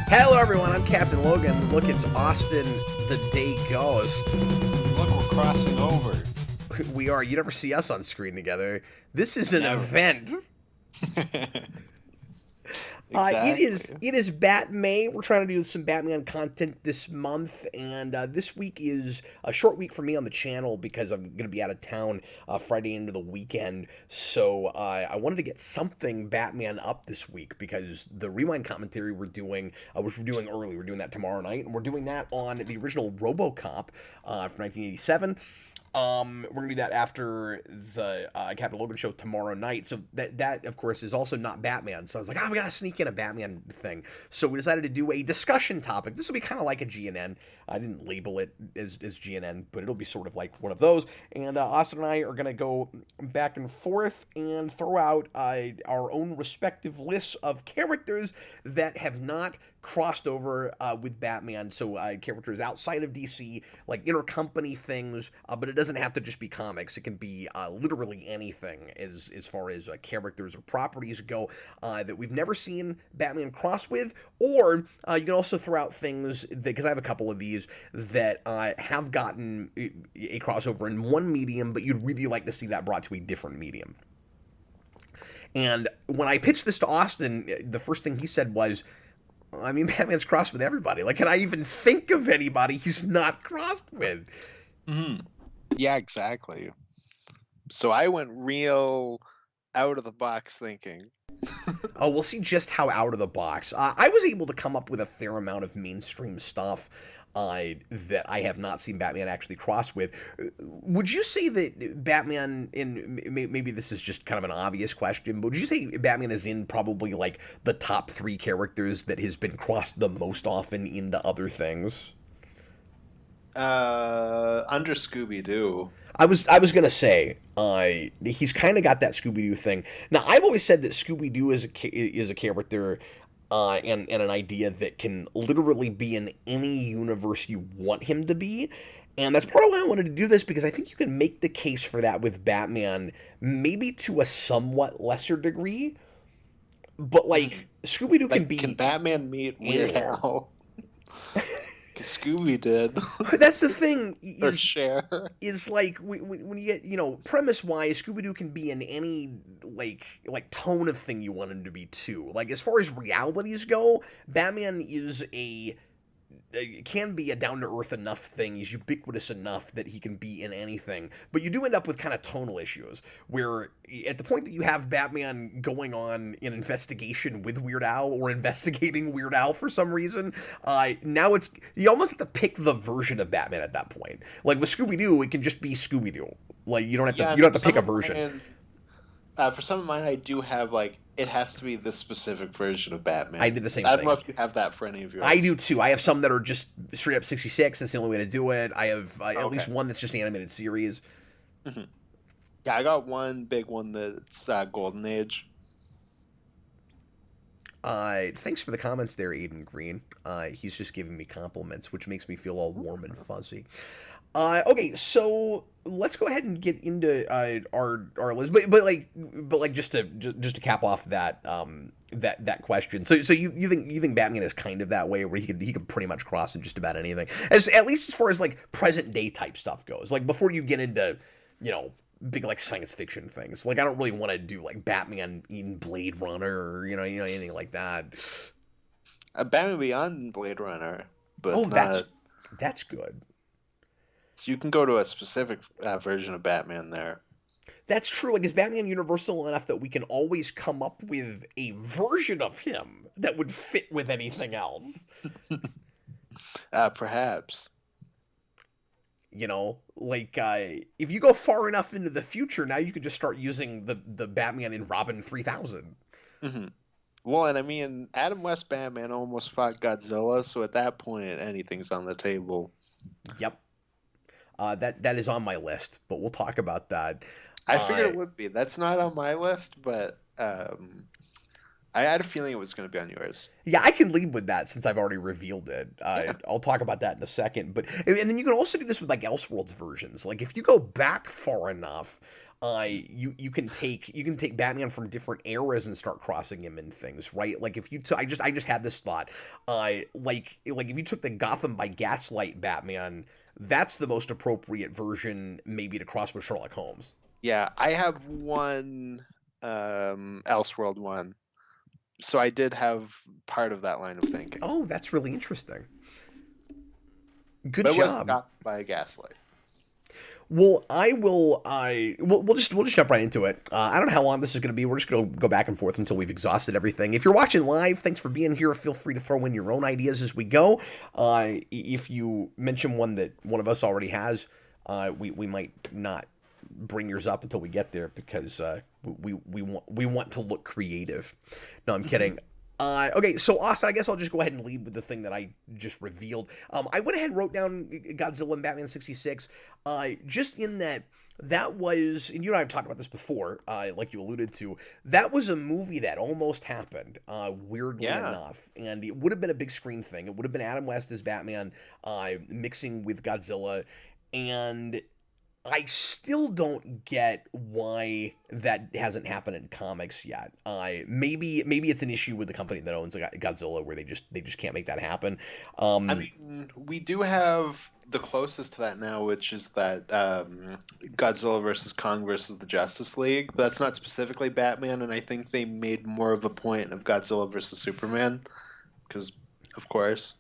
Hello, everyone. I'm Captain Logan. Look, it's Austin the Day Ghost. Look, we're crossing over. We are. You never see us on screen together. This is an event. Exactly. It is Batman. We're trying to do some Batman content this month, and this week is a short week for me on the channel because I'm going to be out of town Friday into the weekend. So I wanted to get something Batman up this week because the Rewind commentary we're doing, which we're doing early, we're doing that tomorrow night, and we're doing that on the original RoboCop from 1987. We're gonna do that after the Captain Logan show tomorrow night. So that of course is also not Batman. So I was like, we gotta sneak in a Batman thing. So we decided to do a discussion topic. This will be kind of like a GNN. I didn't label it as GNN, but it'll be sort of like one of those. And Austin and I are gonna go back and forth and throw out our own respective lists of characters that have not crossed over with Batman, so characters outside of DC, like intercompany things, but it doesn't have to just be comics. It can be literally anything as far as characters or properties go that we've never seen Batman cross with, or you can also throw out things that, because I have a couple of these that have gotten a crossover in one medium, but you'd really like to see that brought to a different medium. And when I pitched this to Austin, the first thing he said was, I mean, Batman's crossed with everybody. Like, can I even think of anybody he's not crossed with? Mm-hmm. Yeah, exactly. So I went real out of the box thinking. Oh, we'll see just how out of the box. I was able to come up with a fair amount of mainstream stuff that I have not seen Batman actually cross with. Would you say that Batman, maybe this is just kind of an obvious question, but would you say Batman is in probably like the top 3 characters that has been crossed the most often into other things? Under Scooby-Doo. I was gonna say he's kind of got that Scooby-Doo thing. Now I've always said that Scooby-Doo is a character and an idea that can literally be in any universe you want him to be. And that's part of why I wanted to do this, because I think you can make the case for that with Batman, maybe to a somewhat lesser degree. But, like, Scooby-Doo can be... Can Batman meet Weird Al? Scooby did. That's the thing. Or Cher. Is like when you get, premise wise, Scooby-Doo can be in any like tone of thing you want him to be too. Like, as far as realities go, Batman is can be a down-to-earth enough thing. He's ubiquitous enough that he can be in anything. But you do end up with kind of tonal issues, where at the point that you have Batman going on an investigation with Weird Al, or investigating Weird Al for some reason, now you almost have to pick the version of Batman at that point. Like with Scooby-Doo, it can just be Scooby-Doo. Like, you don't have to pick a version. For some of mine, I do have, like, it has to be this specific version of Batman. I did the same thing. I thing. don't know if you have that for any of yours. I do, too. I have some that are just straight up 66. That's the only way to do it. I have at least one that's just animated series. Mm-hmm. Yeah, I got one big one that's Golden Age. Thanks for the comments there, Aiden Green. He's just giving me compliments, which makes me feel all warm and fuzzy. Okay, so let's go ahead and get into our list, but just to cap off that that question. So you think Batman is kind of that way, where he could pretty much cross in just about anything, at least as far as like present day type stuff goes. Like before you get into big like science fiction things. Like I don't really want to do like Batman in Blade Runner or anything like that. Batman Beyond Blade Runner, but that's good. So you can go to a specific version of Batman there. That's true. Like, is Batman universal enough that we can always come up with a version of him that would fit with anything else? Perhaps. If you go far enough into the future, now you could just start using the Batman in Robin 3000. Mm-hmm. Well, and I mean, Adam West Batman almost fought Godzilla, so at that point, anything's on the table. Yep. That is on my list, but we'll talk about that. I figured it would be. That's not on my list, but I had a feeling it was going to be on yours. Yeah, I can lead with that since I've already revealed it. I'll talk about that in a second. And then you can also do this with like Elseworlds versions. Like if you go back far enough, you can take Batman from different eras and start crossing him in things, right? Like if you I just had this thought, like if you took the Gotham by Gaslight Batman, that's the most appropriate version maybe to cross with Sherlock Holmes. Yeah, I have one Elseworld one, so I did have part of that line of thinking. Oh, that's really interesting. Good But it wasn't job. got by Gaslight. Well, we'll just jump right into it. I don't know how long this is going to be. We're just going to go back and forth until we've exhausted everything. If you're watching live, thanks for being here. Feel free to throw in your own ideas as we go. If you mention one that one of us already has, we might not bring yours up until we get there because we want to look creative. No, I'm kidding. Okay, so Austin, I guess I'll just go ahead and lead with the thing that I just revealed. I went ahead and wrote down Godzilla and Batman 66, just in that was, and you and I have talked about this before, like you alluded to, that was a movie that almost happened, weirdly enough, and it would have been a big screen thing. It would have been Adam West as Batman, mixing with Godzilla, and I still don't get why that hasn't happened in comics yet. Maybe it's an issue with the company that owns Godzilla, where they just can't make that happen. I mean, we do have the closest to that now, which is that Godzilla versus Kong versus the Justice League. But that's not specifically Batman, and I think they made more of a point of Godzilla versus Superman, because, of course.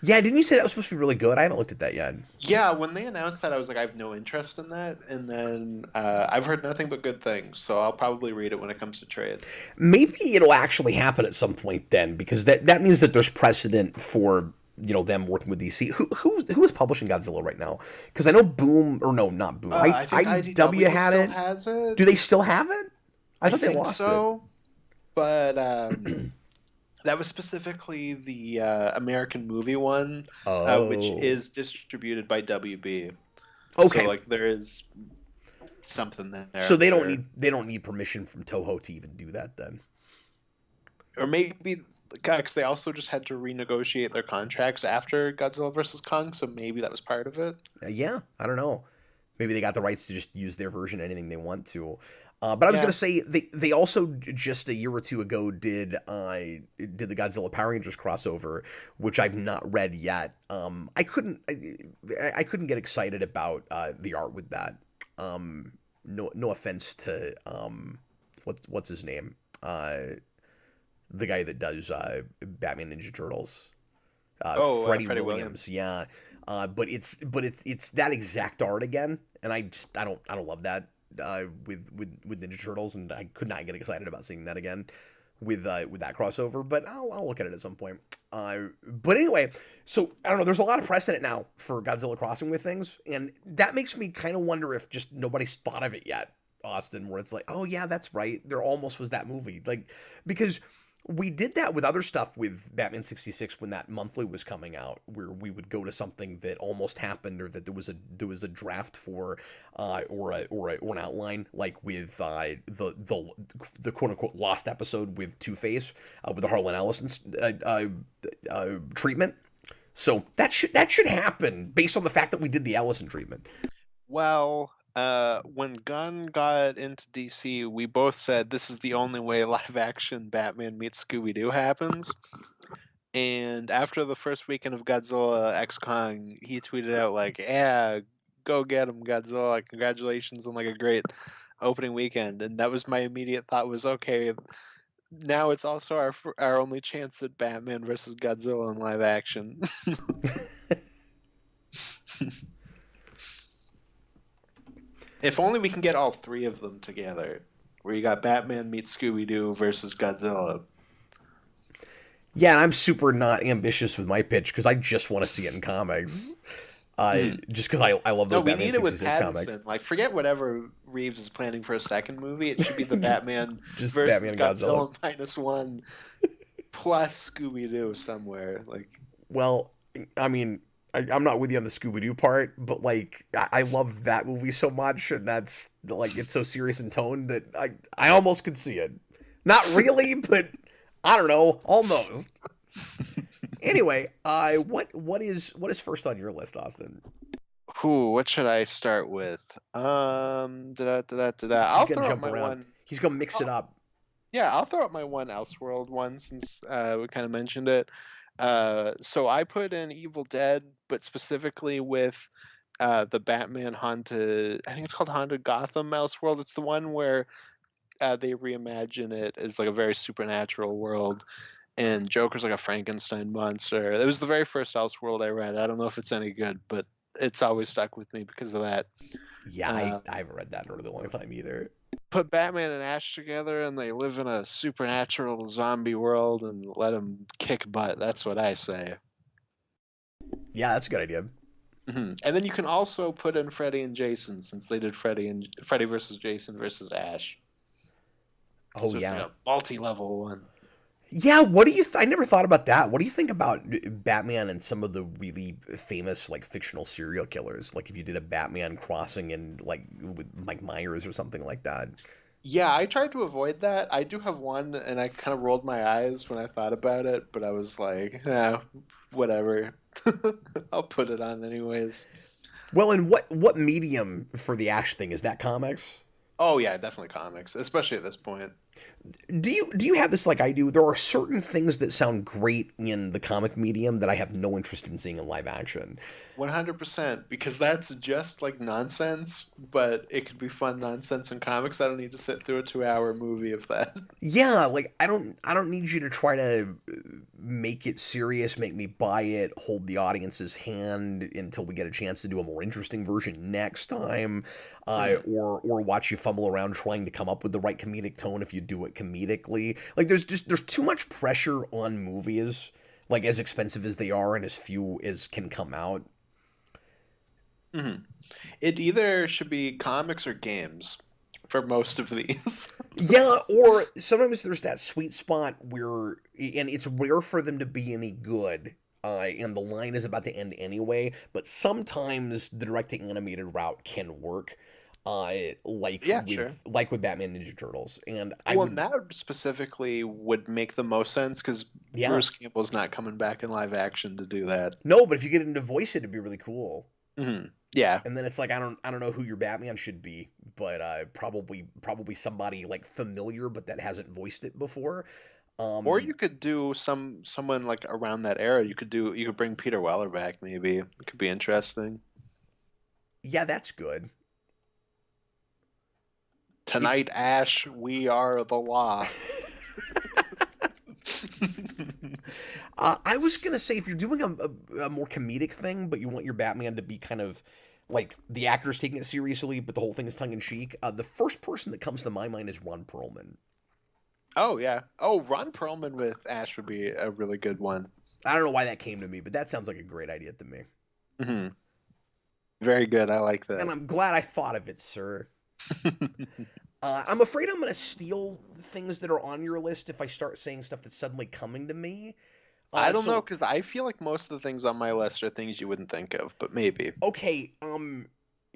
Yeah, didn't you say that was supposed to be really good? I haven't looked at that yet. Yeah, when they announced that, I was like, I have no interest in that. And then I've heard nothing but good things, so I'll probably read it when it comes to trade. Maybe it'll actually happen at some point then, because that means that there's precedent for them working with DC. Who is publishing Godzilla right now? Because I know Boom, or no, not Boom. I think IDW had it. Has it. Do they still have it? I thought they lost it. But that was specifically the American movie one, which is distributed by WB. Okay, so there is something there. So they don't need permission from Toho to even do that then. Or maybe because they also just had to renegotiate their contracts after Godzilla vs. Kong, so maybe that was part of it. Yeah, I don't know. Maybe they got the rights to just use their version anything they want to. But I was gonna say they also just a year or two ago did the Godzilla Power Rangers crossover, which I've not read yet. I couldn't get excited about the art with that. No offense to what's his name, the guy that does Batman Ninja Turtles, Freddie Williams. Yeah, but it's that exact art again, and I don't love that. With Ninja Turtles, and I could not get excited about seeing that again with that crossover, but I'll look at it at some point. But anyway, so I don't know. There's a lot of precedent now for Godzilla crossing with things, and that makes me kind of wonder if just nobody's thought of it yet, Austin. Where it's like, oh yeah, that's right. There almost was that movie, because we did that with other stuff with Batman 66 when that monthly was coming out, where we would go to something that almost happened or that there was a draft for, or an outline, like with the quote unquote lost episode with Two-Face, with the Harlan Ellison treatment. So that should happen based on the fact that we did the Ellison treatment. Well, when Gunn got into DC, we both said this is the only way live-action Batman meets Scooby-Doo happens. And after the first weekend of Godzilla x Kong, he tweeted out like, "Yeah, go get him, Godzilla! Congratulations on a great opening weekend." And that was my immediate thought was, okay, now it's also our only chance at Batman versus Godzilla in live action. If only we can get all three of them together, where you got Batman meets Scooby-Doo versus Godzilla. Yeah, and I'm super not ambitious with my pitch because I just want to see it in comics. Just because I love those Batman 66 comics. Forget whatever Reeves is planning for a second movie. It should be the Batman just versus Batman Godzilla -1 plus Scooby-Doo somewhere. Well, I mean, I'm not with you on the Scooby-Doo part, but I love that movie so much, and that's it's so serious in tone that I almost could see it. Not really, but I don't know, almost. Anyway, what is first on your list, Austin? What should I start with? He's I'll gonna throw out jump my around. one. He's gonna mix it I'll, up. yeah, I'll throw out my one Elseworld one since we kind of mentioned it. So I put in Evil Dead, but specifically with the Batman haunted. I think it's called Haunted Gotham Elseworld. It's the one where they reimagine it as like a very supernatural world, and Joker's like a Frankenstein monster. It was the very first Elseworld I read. I don't know if it's any good, but it's always stuck with me because of that. Yeah, I Um, haven't read that in a really long time either. put Batman and Ash together, and they live in a supernatural zombie world, and let them kick butt. That's what I say. Yeah, that's a good idea. And then you can also put in Freddy and Jason, since they did Freddy versus Jason versus Ash. Oh So it's like yeah. a multi-level one. Yeah, what do you? I never thought about that. What do you think about Batman and some of the really famous like fictional serial killers? Like if you did a Batman crossing and like with Mike Myers or something like that. Yeah, I tried to avoid that. I do have one, and I kind of rolled my eyes when I thought about it, but I was like, whatever. I'll put it on anyways. Well, and what medium for the Ash thing is that comics? Oh yeah, definitely comics, especially at this point. Do you have this like I do? There are certain things that sound great in the comic medium that I have no interest in seeing in live action. 100%, because that's just like nonsense, but it could be fun nonsense in comics. I don't need to sit through a 2-hour movie of that. Yeah, like I don't need you to try to make it serious, make me buy it, hold the audience's hand until we get a chance to do a more interesting version next time, or watch you fumble around trying to come up with the right comedic tone if you do it comedically. Like there's too much pressure on movies, like as expensive as they are and as few as can come out. Hmm. It either should be comics or games for most of these. Yeah, or sometimes there's that sweet spot where, and it's rare for them to be any good, and the line is about to end anyway. But sometimes the direct to animated route can work, like Yeah, sure. with Batman Ninja Turtles, and I Well, and would, that specifically would make the most sense because yeah, Bruce Campbell's not coming back in live action to do that. no, but if you get him to voice it, it'd be really cool. Yeah, And then it's like I don't know who your Batman should be, but probably somebody like familiar, but that hasn't voiced it before. or Um, you could do someone like around that era. You could bring Peter Weller back. Maybe it could be interesting. yeah, that's good. If Tonight, Ash, we are the law. I was gonna say if you're doing a more comedic thing, but you want your Batman to be kind of like the actors taking it seriously, but the whole thing is tongue in cheek. The first person that comes to my mind is Ron Perlman. Oh yeah. Oh, Ron Perlman with Ash would be a really good one. I don't know why that came to me, but that sounds like a great idea to me. Hmm. Very good. I like And that. I'm glad I thought of it, sir. I'm afraid I'm gonna steal things that are on your list if I start saying stuff that's suddenly coming to me. I don't know So because I feel like most of the things on my list are things you wouldn't think of, but maybe. okay,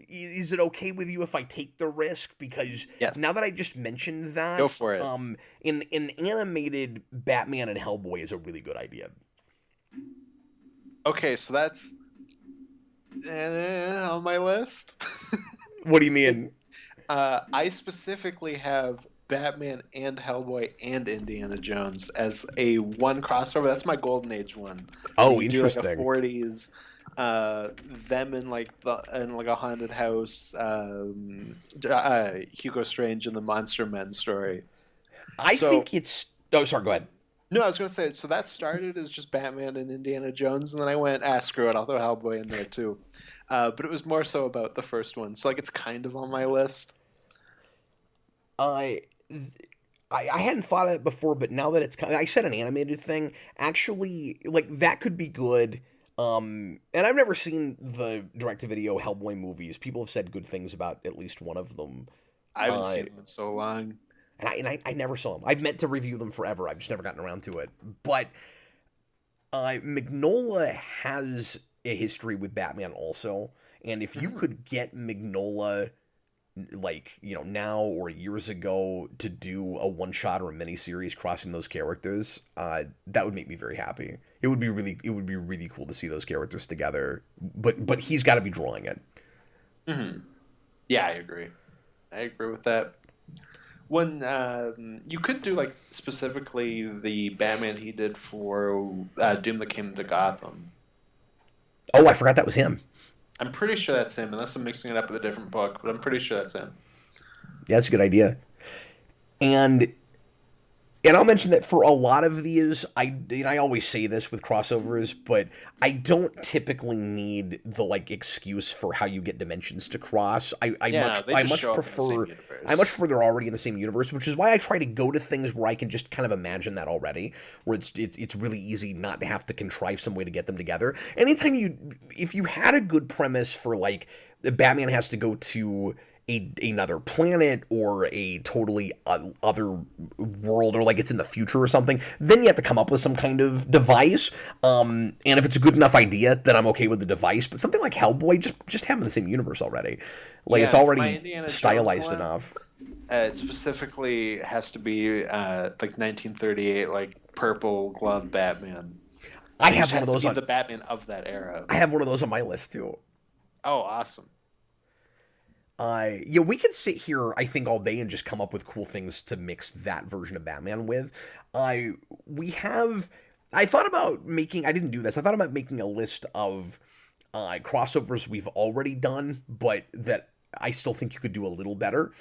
is it okay with you if I take the risk? Because Yes. now that I just mentioned Go that, for it. in animated Batman and Hellboy is a really good idea. Okay, so that's on my list. What do you It, mean? I specifically have Batman and Hellboy and Indiana Jones as a one crossover. That's my Golden Age one, where Oh, you do like a interesting. 40s, them in like a haunted house, Hugo Strange and the Monster Men story. I So think it's. Oh, sorry. Go ahead. no, I was gonna say, so that started as just Batman and Indiana Jones, and then I went, screw it, I'll throw Hellboy in there too. But it was more so about the first one, so like it's kind of on my list. I. I hadn't thought of it before, but now that it's I said an animated thing, actually, like that could be good. And I've never seen the direct-to-video Hellboy movies. People have said good things about at least one of them. I haven't Uh, seen them in so long. and I never saw them. I've meant to review them forever. I've just never gotten around to it. But Mignola has a history with Batman also, and if you could get Mignola like, now or years ago, to do a one shot or a mini series crossing those characters, that would make me very happy. It would be really cool to see those characters together. But he's got to be drawing it. Hmm. Yeah, I agree. I agree with that. When you could do like specifically the Batman he did for Doom that Came to Gotham. Oh, I forgot that was him. I'm pretty sure that's him, unless I'm mixing it up with a different book, but I'm pretty sure that's him. Yeah, that's a good idea. And And I'll mention that for a lot of these, I always say this with crossovers, but I don't typically need the excuse for how you get dimensions to cross. Yeah, they I just much show up in the same prefer universe. they're already in the same universe, which is why I try to go to things where I can just kind of imagine that already, where it's really easy not to have to contrive some way to get them together. If you had a good premise for Batman has to go to another planet or a totally other world, or it's in the future or something, then you have to come up with some kind of device. And if it's a good enough idea, then I'm okay with the device. But something like Hellboy, just have them in the same universe already. It's Yeah, for my already Indiana Jones stylized one, enough. it specifically has to be 1938, purple glove Batman. I It have just one has of to those be on. the Batman of that era. I have one of those on my list too. Oh, awesome. Yeah, we could sit here, I think, all day and just come up with cool things to mix that version of Batman with. I we have. I thought about making. I didn't do this. I thought about making a list of crossovers we've already done, but that I still think you could do a little better.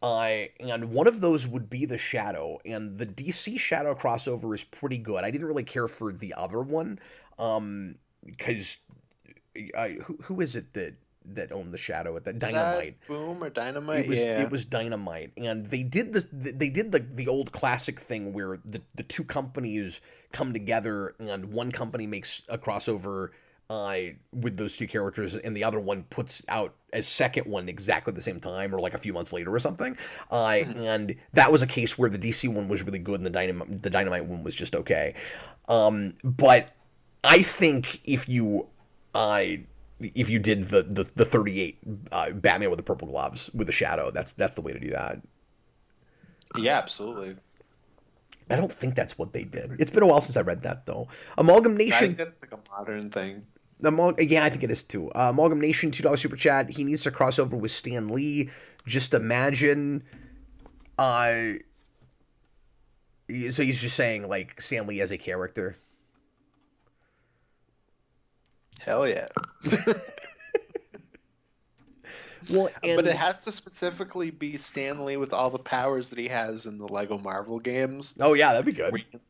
And one of those would be the Shadow, and the DC Shadow crossover is pretty good. I didn't really care for the other one, because who is it that owned the Shadow at that Is that Dynamite? Boom or It Dynamite? was Yeah. it was Dynamite, and they did this. They did the old classic thing where the two companies come together, and one company makes a crossover with those two characters, and the other one puts out a second one exactly at the same time, or a few months later or something. Mhm. And that was a case where the DC one was really good, and the Dynamite one was just okay. But I think if you did the 38 Batman with the purple gloves with the Shadow, that's the way to do that. Yeah, absolutely. I don't think that's what they did. It's been a while since I read that though. Amalgam I think Nation. that's a modern thing. Yeah, I think it is too. Amalgam Nation, $2 super chat. He needs to cross over with Stan Lee. Just imagine. Uh, so he's just saying Stan Lee as a character. Hell yeah. Well, But it and has to specifically be Stan Lee with all the powers that he has in the Lego Marvel games. oh yeah, that'd be Where good.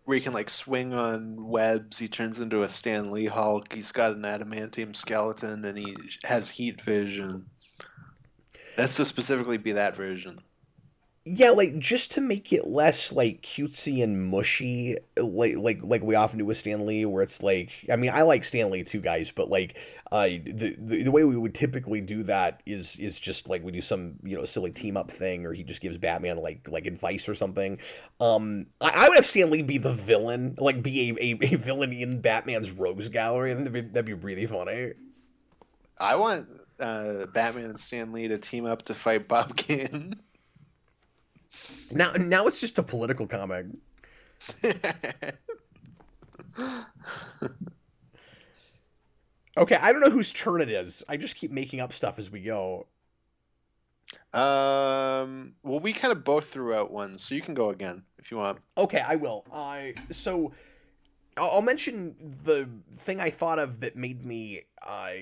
where he can swing on webs, he turns into a Stan Lee Hulk, he's got an adamantium skeleton, and he has heat vision. That's to specifically be that version. Yeah, just to make it less cutesy and mushy, like we often do with Stan Lee, where it's I mean, I like Stan Lee too, guys, but the way we would typically do that is just we do some silly team up thing, or he just gives Batman like advice or something. I would have Stan Lee be the villain, be a villain in Batman's rogues gallery. I think that'd be really funny. I want Batman and Stan Lee to team up to fight Bob Kane. Now it's just a political comic. Okay, I don't know whose turn it is. I just keep making up stuff as we go. Well, we kind of both threw out one, so you can go again if you want. Okay, I will. So I'll mention the thing I thought of that made me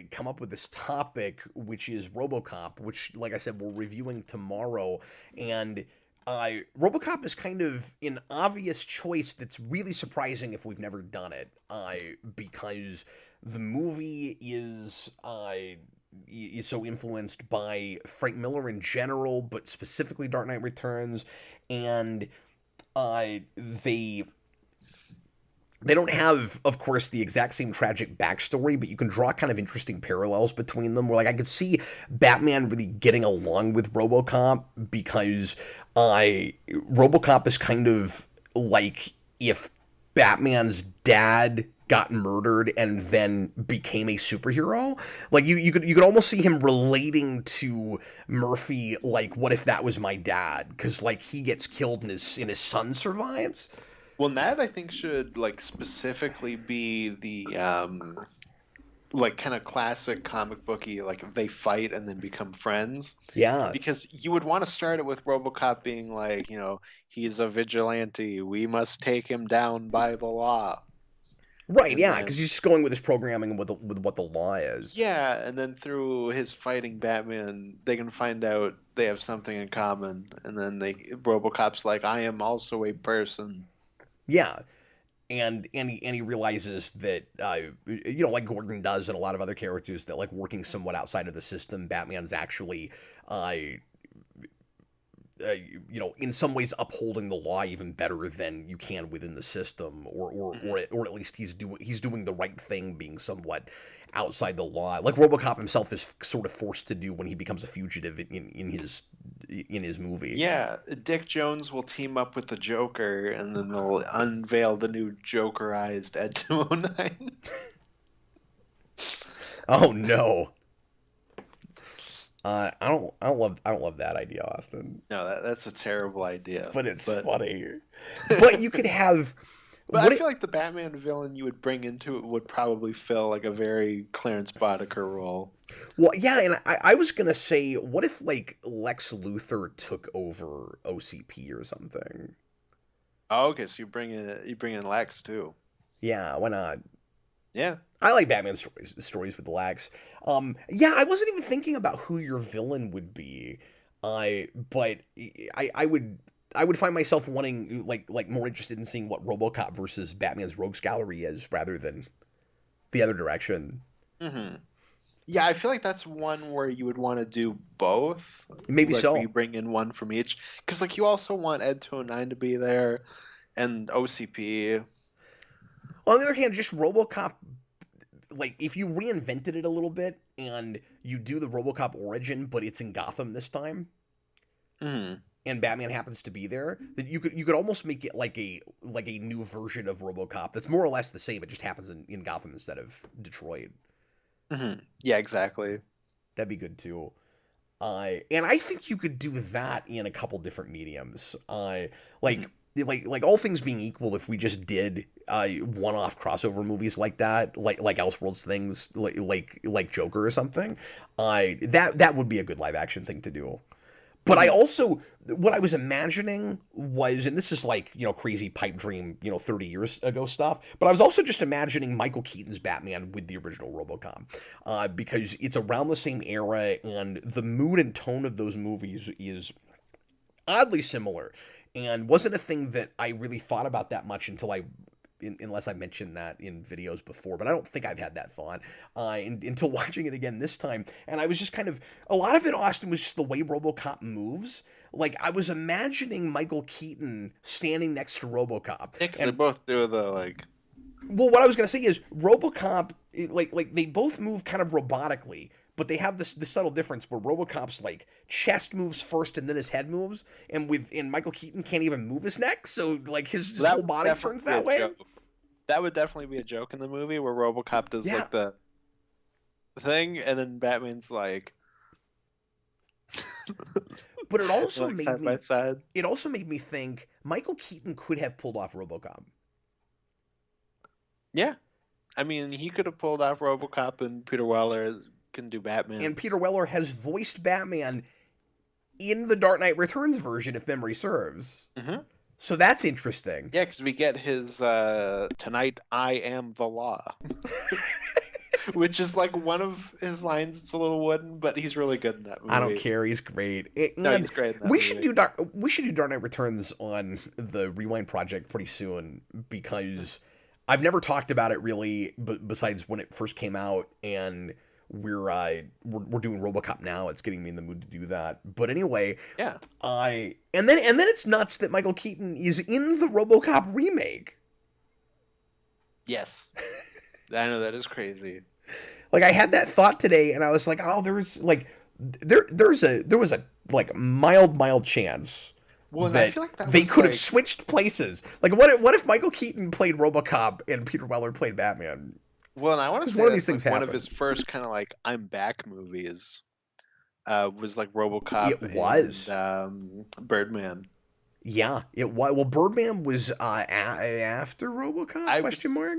come up with this topic, which is RoboCop, which, like I said, we're reviewing tomorrow. And RoboCop is kind of an obvious choice that's really surprising if we've never done it, because the movie is so influenced by Frank Miller in general, but specifically Dark Knight Returns, and they don't have, of course, the exact same tragic backstory, but you can draw kind of interesting parallels between them. Where I could see Batman really getting along with RoboCop, because RoboCop is kind of like if Batman's dad got murdered and then became a superhero. Like you could almost see him relating to Murphy, like, what if that was my dad? Because like he gets killed and his son survives. Well, that I think should like specifically be the like kind of classic comic booky, like they fight and then become friends. Yeah. Because you would want to start it with RoboCop being like, he's a vigilante. We must take him down by the law. Right, And yeah, then because he's just going with his programming and with what the law is. yeah, and then through his fighting Batman, they can find out they have something in common, and then RoboCop's like, I am also a person. Yeah, and he realizes that like Gordon does and a lot of other characters, that like working somewhat outside of the system, Batman's actually uh, in some ways upholding the law even better than you can within the system, or at least he's doing the right thing, being somewhat outside the law, like RoboCop himself is sort of forced to do when he becomes a fugitive in his movie. Yeah, Dick Jones will team up with the Joker, and then they'll unveil the new Jokerized Ed 209. Oh no. I don't love that idea, Austin. No, that's a terrible idea. But it's funny. But you could have. But I feel like the Batman villain you would bring into it would probably fill like a very Clarence Boddicker role. Well, yeah, and I was gonna say, what if like Lex Luthor took over OCP or something? Oh, okay, so you bring in Lex too. Yeah, why not? Yeah. I like Batman stories with Lex. Yeah, I wasn't even thinking about who your villain would be. But I would find myself wanting like more interested in seeing what RoboCop versus Batman's Rogues Gallery is, rather than the other direction. Mm-hmm. Yeah, I feel like that's one where you would want to do both. Maybe like, so. You bring in one from each, because like you also want Ed 209 to be there, and OCP. On the other hand, just RoboCop, like if you reinvented it a little bit and you do the RoboCop origin, but it's in Gotham this time, and Batman happens to be there, that you could almost make it like a new version of RoboCop that's more or less the same. It just happens in Gotham instead of Detroit. Yeah, exactly. That'd be good too. And I think you could do that in a couple different mediums. Like all things being equal, if we just did one-off crossover movies like that, like Elseworlds things, like Joker or something, that would be a good live action thing to do. But I also, what I was imagining was, and this is like, crazy pipe dream, 30 years ago stuff, but I was also just imagining Michael Keaton's Batman with the original RoboCop, because it's around the same era, and the mood and tone of those movies is oddly similar, and wasn't a thing that I really thought about that much unless I mentioned that in videos before, but I don't think I've had that thought until watching it again this time. And I was just kind of, a lot of it, Austin, was just the way RoboCop moves. Like, I was imagining Michael Keaton standing next to RoboCop. Yeah, because they both do the, like... Well, what I was going to say is, RoboCop, like they both move kind of robotically, but they have this subtle difference where RoboCop's like chest moves first and then his head moves, and Michael Keaton can't even move his neck, so like his whole body turns that way. That would definitely be a joke in the movie where RoboCop does like the thing, and then Batman's like. But it also like made side by side. It also made me think Michael Keaton could have pulled off RoboCop. Yeah, I mean he could have pulled off RoboCop, and Peter Weller can do Batman. And Peter Weller has voiced Batman in the Dark Knight Returns version, if memory serves. So that's interesting. Yeah, because we get his "Tonight I am the law," which is like one of his lines. It's a little wooden, but he's really good in that movie. I don't care. He's great. No, he's great in that we movie. should do Dark Knight Returns on the Rewind Project pretty soon, because I've never talked about it really, besides when it first came out, and we're doing RoboCop now. It's getting me in the mood to do that. But anyway, yeah. And then it's nuts that Michael Keaton is in the RoboCop remake. Yes, I know, that is crazy. Like, I had that thought today, and I was like, oh, there was a like mild chance Well, and I that feel like that they was could have like, switched places. Like, what if Michael Keaton played RoboCop and Peter Weller played Batman? well, and I want to Because say one of these that's like things one of happened. his first kind of like I'm back movies. Was like RoboCop It and was. Birdman. Yeah, it was. Well, Birdman was after RoboCop? I Question mark.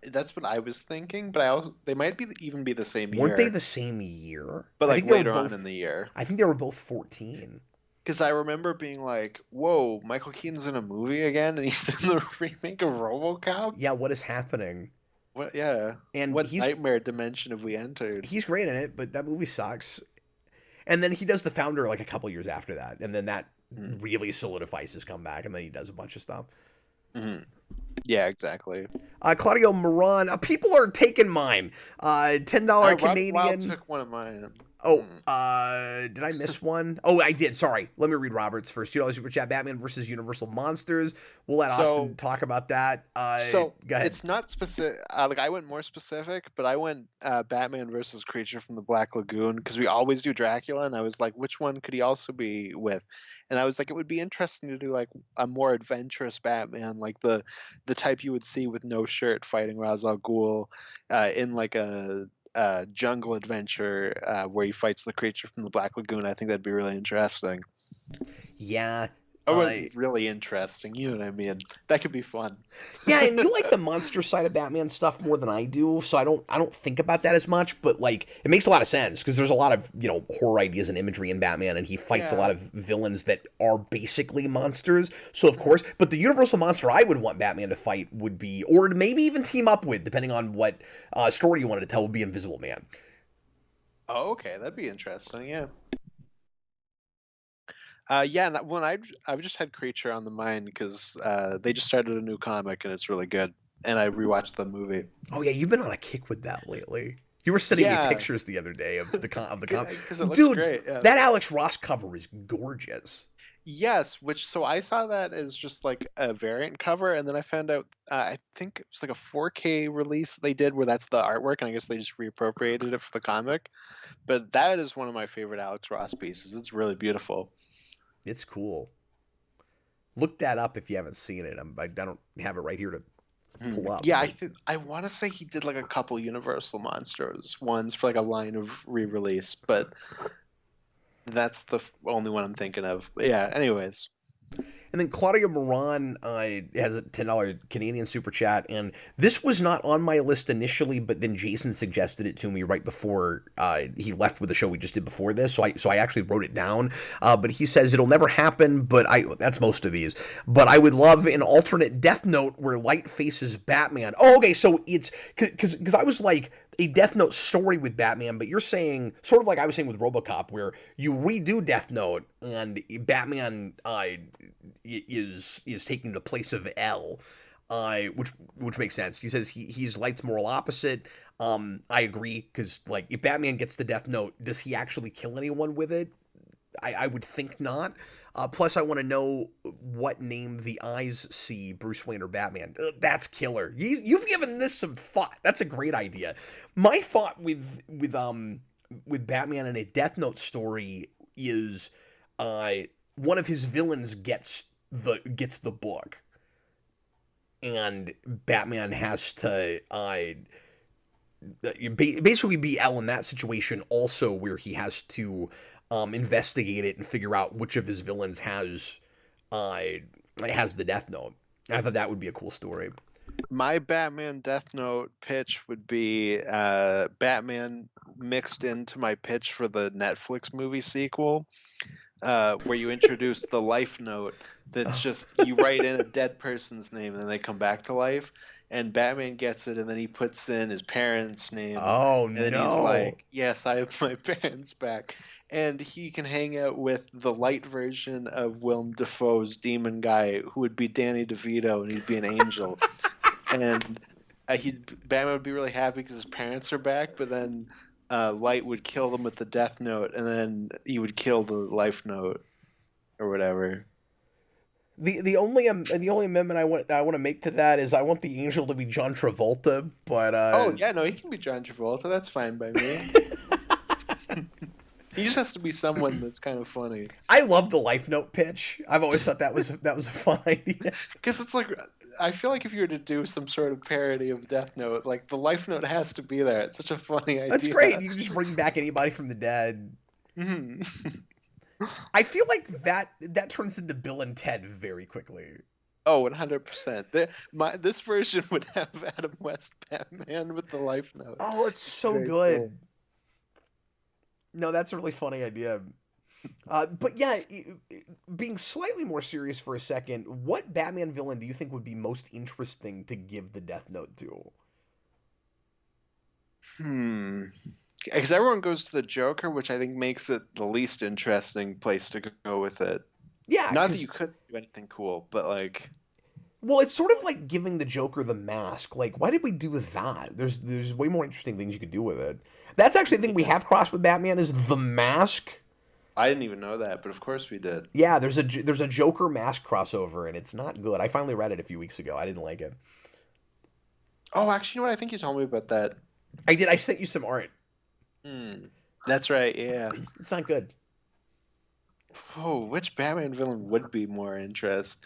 was That's what I was thinking, but I also they might be even be the same Weren't they year, the same year? but I like think they were later on in both. the year. I think they were both 14. Because I remember being like, "Whoa, Michael Keaton's in a movie again, and he's in the remake of RoboCop." Yeah, what is happening? What? Yeah. And What nightmare dimension have we entered? he's great in it, but that movie sucks. And then he does The Founder like a couple years after that, and then that Mm. really solidifies his comeback, and then he does a bunch of stuff. Mhm. Yeah, exactly. Claudio Moran, people are taking mine. $10 Rob Wild Canadian. took one of mine. Oh, Mm. did I miss one? Oh, I did. Sorry. Let me read Robert's first. $2 super chat. Batman versus Universal Monsters. We'll let Austin So talk about that. So Go ahead. it's not specific. Like I went more specific, but I went Batman versus Creature from the Black Lagoon because we always do Dracula, and I was like, which one could he also be with? And I was like, it would be interesting to do like a more adventurous Batman, like the type you would see with no shirt fighting Ra's al Ghul, in like a jungle adventure where he fights the creature from the Black Lagoon. I think that'd be really interesting. Yeah. Oh, really interesting. You know what I mean? That could be fun. Yeah, and you like the monster side of Batman stuff more than I do, so I don't think about that as much, but like it makes a lot of sense because there's a lot of, horror ideas and imagery in Batman, and he fights a Yeah. lot of villains that are basically monsters. So of course, but the universal monster I would want Batman to fight would be, or maybe even team up with, depending on what story you wanted to tell, would be Invisible Man. Oh, okay, that'd be interesting. Yeah. Yeah, and when I've just had Creature on the mind because they just started a new comic and it's really good, and I rewatched the movie. Oh yeah, you've been on a kick with that lately. You were sending me Yeah, pictures the other day of the comic. because it looks Dude, great. Yeah. that Alex Ross cover is gorgeous. Yes, which so I saw that as just like a variant cover, and then I found out I think it was like a 4K release they did where that's the artwork, and I guess they just reappropriated it for the comic. But that is one of my favorite Alex Ross pieces. It's really beautiful. It's cool. Look that up if you haven't seen it. I don't have it right here to pull up. Yeah, But I want to say he did like a couple Universal Monsters ones for like a line of re-release, but that's the only one I'm thinking of. But yeah. Anyways, And then Claudia Moran has a $10 Canadian super chat, and this was not on my list initially, but then Jason suggested it to me right before he left with the show we just did before this, so I actually wrote it down. But he says it'll never happen, but that's most of these. But I would love an alternate Death Note where Light faces Batman. Oh, okay, so it's because I was like, a Death Note story with Batman, but you're saying sort of like I was saying with RoboCop, where you redo Death Note and Batman is taking the place of L, which makes sense. He says he's Light's moral opposite. I agree because like if Batman gets the Death Note, does he actually kill anyone with it? I would think not. Plus, I want to know what name the eyes see Bruce Wayne or Batman. That's killer. You've given this some thought. That's a great idea. My thought with Batman in a Death Note story is one of his villains gets the book, and Batman has to basically be L in that situation. Also, where he has to investigate it and figure out which of his villains has the Death Note. I thought that would be a cool story. my Batman Death Note pitch would be Batman mixed into my pitch for the Netflix movie sequel, where you introduce the life note. That's just you write in a dead person's name and then they come back to life. And Batman gets it, and then he puts in his parents' name, Oh and then he's no! like, "Yes, I have my parents back." And he can hang out with the light version of Willem Dafoe's demon guy, who would be Danny DeVito, and he'd be an angel. And Batman would be really happy because his parents are back, but then Light would kill them with the Death Note, and then he would kill the Life Note or whatever. The only amendment I want to make to that is I want the angel to be John Travolta, but Oh yeah, no, he can be John Travolta. That's fine by me. He just has to be someone that's kind of funny. I love the Life Note pitch. I've always thought that was a fun idea. Because it's like, I feel like if you were to do some sort of parody of Death Note, like the Life Note has to be there. It's such a funny idea. That's great. You can just bring back anybody from the dead. Mm-hmm. I feel like that turns into Bill and Ted very quickly. Oh, 100%. This version would have Adam West Batman with the Life Note. Oh, it's so Very good. cool. No, that's a really funny idea. But yeah, being slightly more serious for a second, what Batman villain do you think would be most interesting to give the Death Note to? Because everyone goes to the Joker, which I think makes it the least interesting place to go with it. Yeah, not that you couldn't do anything cool, but like, well, it's sort of like giving the Joker the mask. Like, why did we do that? There's way more interesting things you could do with it. That's actually the thing we have crossed with Batman is the mask. I didn't even know that, but of course we did. Yeah, there's a Joker mask crossover, and it's not good. I finally read it a few weeks ago. I didn't like it. Oh, actually, you know what? I think you told me about that. I did. I sent you some art. That's right. Yeah. It's not good. Oh, which Batman villain would be more interest?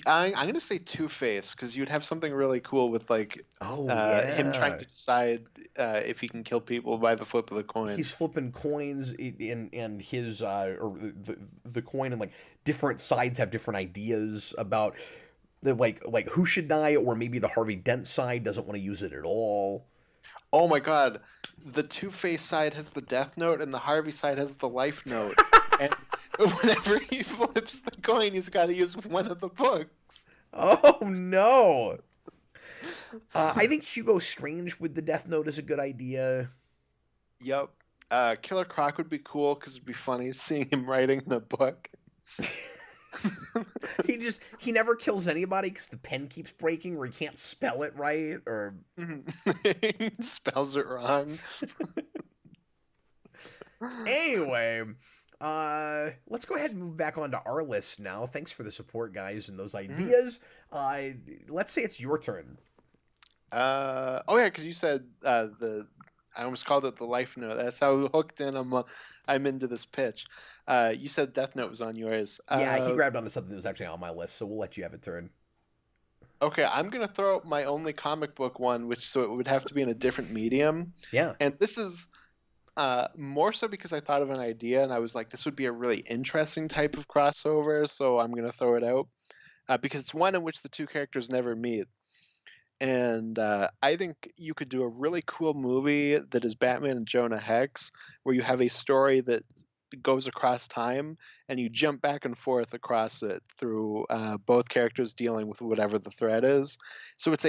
I'm gonna say Two-Face because you'd have something really cool with like him trying to decide if he can kill people by the flip of the coin. He's flipping coins and his or the coin, and like different sides have different ideas about the like who should die, or maybe the Harvey Dent side doesn't want to use it at all. Oh my God, the Two-Face side has the Death Note and the Harvey side has the Life Note. And whenever he flips the coin, he's got to use one of the books. Oh no! I think Hugo Strange with the Death Note is a good idea. Yep. Killer Croc would be cool because it'd be funny seeing him writing the book. He never kills anybody because the pen keeps breaking, or he can't spell it right, or he spells it wrong. Anyway, let's go ahead and move back onto our list now. Thanks for the support, guys, and those ideas. Let's say it's your turn. Oh yeah, because you said I almost called it the Life Note. That's how hooked in I'm into this pitch. You said Death Note was on yours. Yeah, he grabbed onto something that was actually on my list, so we'll let you have a turn. Okay, I'm gonna throw out my only comic book one, so it would have to be in a different medium. Yeah. And this is more so because I thought of an idea and I was like, this would be a really interesting type of crossover, so I'm gonna throw it out because it's one in which the two characters never meet. And I think you could do a really cool movie that is Batman and Jonah Hex, where you have a story that goes across time and you jump back and forth across it through both characters dealing with whatever the threat is. So it's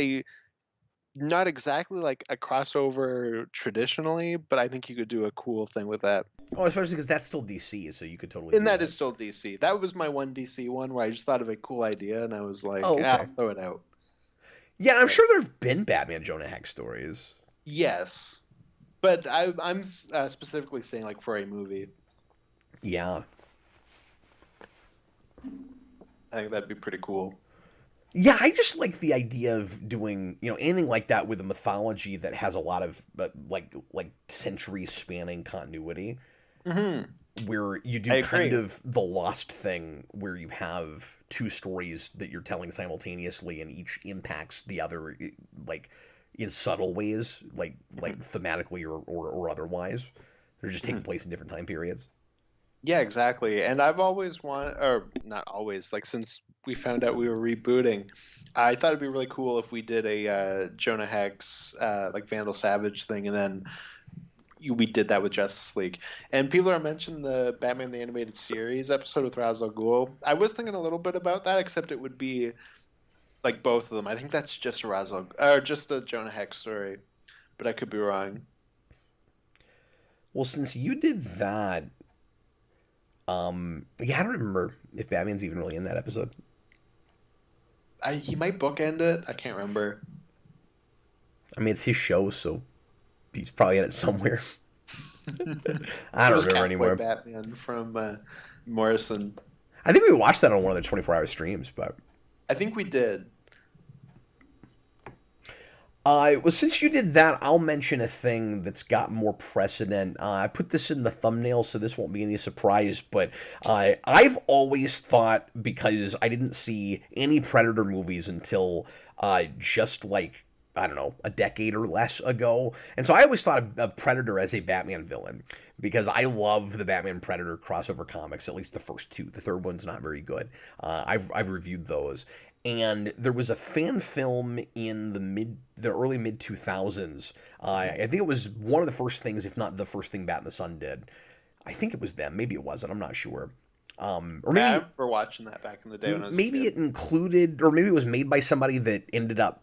not exactly like a crossover traditionally, but I think you could do a cool thing with that. Oh, especially because that's still DC, so you could totally. And that is still DC. That was my one DC one where I just thought of a cool idea and I was like, I'll throw it out. Yeah, I'm sure there have been Batman Jonah Hex stories. Yes, but I'm specifically saying like for a movie. Yeah. I think that'd be pretty cool. Yeah, I just like the idea of doing, anything like that with a mythology that has a lot of like centuries spanning continuity. Mm-hmm. Where you do kind of the Lost thing, where you have two stories that you're telling simultaneously, and each impacts the other, like in subtle ways, like thematically or otherwise. They're just taking place in different time periods. Yeah, exactly. And I've always wanted, or not always, like since we found out we were rebooting, I thought it'd be really cool if we did a Jonah Hex, like Vandal Savage thing, and then we did that with Justice League. And people are mentioning the Batman the Animated Series episode with Ra's al Ghul. I was thinking a little bit about that, except it would be like both of them. I think that's just just a Jonah Hex story, but I could be wrong. Well, since you did that, I don't remember if Batman's even really in that episode. He might bookend it. I can't remember. I mean, it's his show, so he's probably in it somewhere. I don't remember anymore. Batman from Morrison. I think we watched that on one of the 24-hour streams, but I think we did. Well, since you did that, I'll mention a thing that's got more precedent. I put this in the thumbnail, so this won't be any surprise. But I've always thought, because I didn't see any Predator movies until just like, I don't know, a decade or less ago. And so I always thought of Predator as a Batman villain because I love the Batman Predator crossover comics, at least the first two. The third one's not very good. I've reviewed those. And there was a fan film in the early mid 2000s. I think it was one of the first things, if not the first thing Bat and the Sun did. I think it was them. Maybe it wasn't. I'm not sure. Or maybe I remember watching that back in the day when I was maybe a kid. it included, or maybe it was made by somebody that ended up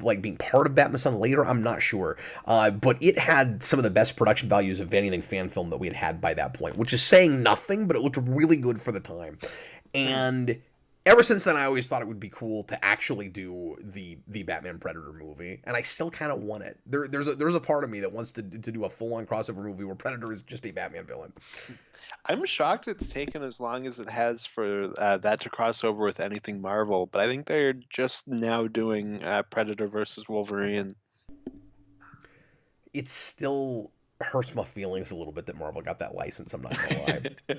like being part of Bat and the Sun later. I'm not sure. But it had some of the best production values of anything fan film that we had by that point, which is saying nothing, but it looked really good for the time. And ever since then, I always thought it would be cool to actually do the Batman Predator movie, and I still kind of want it. There's a part of me that wants to do a full on crossover movie where Predator is just a Batman villain. I'm shocked it's taken as long as it has for that to cross over with anything Marvel, but I think they're just now doing Predator versus Wolverine. It still hurts my feelings a little bit that Marvel got that license. I'm not gonna lie.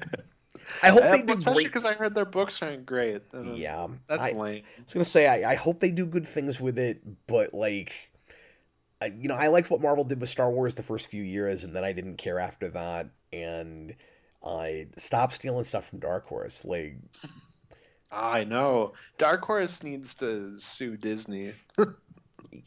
I hope they do Especially great. because I heard their books aren't great. Yeah, That's lame. I was gonna say I hope they do good things with it, but like, I liked what Marvel did with Star Wars the first few years, and then I didn't care after that, and I stopped stealing stuff from Dark Horse. Like, I know. Dark Horse needs to sue Disney.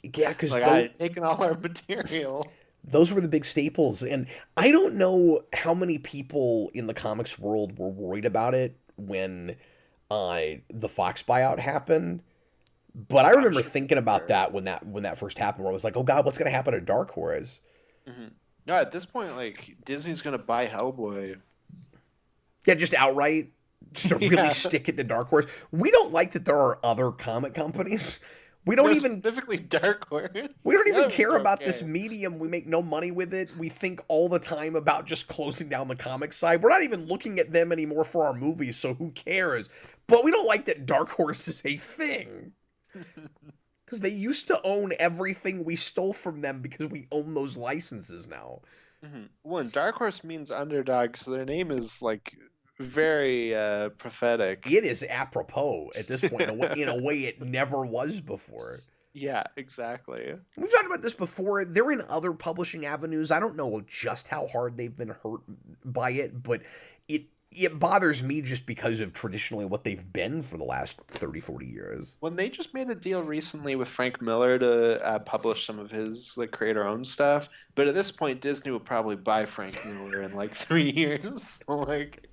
yeah, because Like, I taken all our material. those were the big staples, and I don't know how many people in the comics world were worried about it when the Fox buyout happened. But I remember thinking about that when that first happened, where I was like, "Oh God, what's going to happen to Dark Horse?" Mm-hmm. No, at this point, like Disney's gonna buy Hellboy. Yeah, just outright, just to really stick it to Dark Horse. We don't like that there are other comic companies. We don't even specifically Dark Horse. We don't even Others care don't about care. this medium. We make no money with it. We think all the time about just closing down the comic side. We're not even looking at them anymore for our movies, so who cares? But we don't like that Dark Horse is a thing. Because they used to own everything we stole from them because we own those licenses now. Mm-hmm. One, Dark Horse means underdog, so their name is like very prophetic. It is apropos at this point in a way it never was before. Yeah, exactly. We've talked about this before. They're in other publishing avenues. I don't know just how hard they've been hurt by it, but it bothers me just because of traditionally what they've been for the last 30, 40 years. When they just made a deal recently with Frank Miller to publish some of his like creator-owned stuff, but at this point, Disney will probably buy Frank Miller in like 3 years. So, like,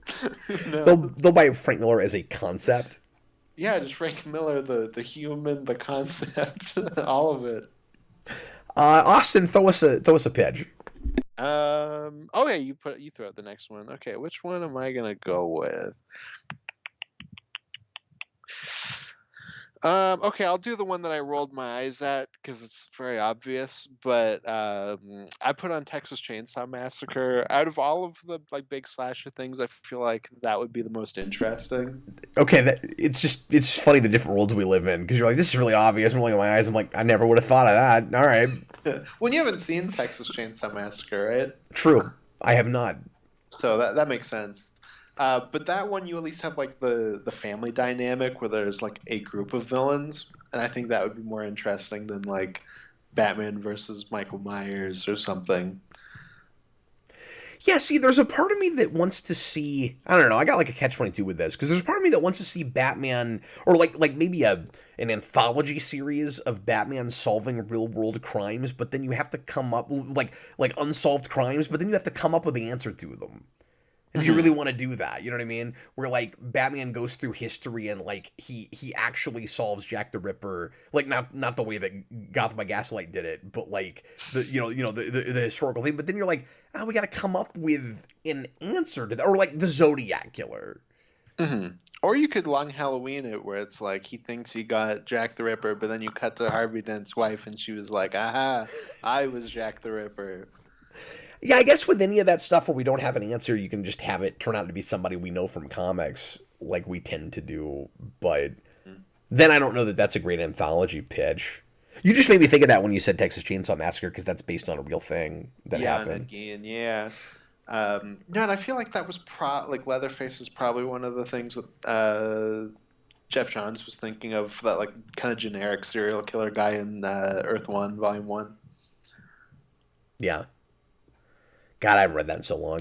no. They'll buy Frank Miller as a concept. Yeah, just Frank Miller, the human, the concept, all of it. Austin, throw us a pitch. Oh yeah, you throw out the next one. Okay, which one am I gonna go with? Okay, I'll do the one that I rolled my eyes at because it's very obvious. But I put on Texas Chainsaw Massacre. Out of all of the like big slasher things, I feel like that would be the most interesting. Okay, it's just funny the different worlds we live in because you're like, this is really obvious. I'm looking at my eyes. I'm like, I never would have thought of that. All right, When you haven't seen Texas Chainsaw Massacre, right? true. I have not. So that makes sense. But that one, you at least have like the family dynamic where there's like a group of villains, and I think that would be more interesting than like Batman versus Michael Myers or something. Yeah, see, there's a part of me that wants to see. I don't know. I got like a catch-22 with this because there's a part of me that wants to see Batman, or like maybe an anthology series of Batman solving real-world crimes, but then you have to come up like unsolved crimes, but then you have to come up with the answer to them. And do you really want to do that? You know what I mean? Where like Batman goes through history and like he actually solves Jack the Ripper, like not the way that Gotham by Gaslight did it, but like the historical thing. But then you're like, we got to come up with an answer to that, or like the Zodiac Killer. Mm-hmm. Or you could Long Halloween it, where it's like he thinks he got Jack the Ripper, but then you cut to Harvey Dent's wife, and she was like, "Aha, I was Jack the Ripper." Yeah, I guess with any of that stuff where we don't have an answer, you can just have it turn out to be somebody we know from comics, like we tend to do. But then I don't know that that's a great anthology pitch. You just made me think of that when you said Texas Chainsaw Massacre, because that's based on a real thing that Yeah, and happened. again, yeah. No, and I feel like that was like Leatherface is probably one of the things that Jeff Johns was thinking of, that like kind of generic serial killer guy in Earth One, Volume One. Yeah. God, I haven't read that in so long.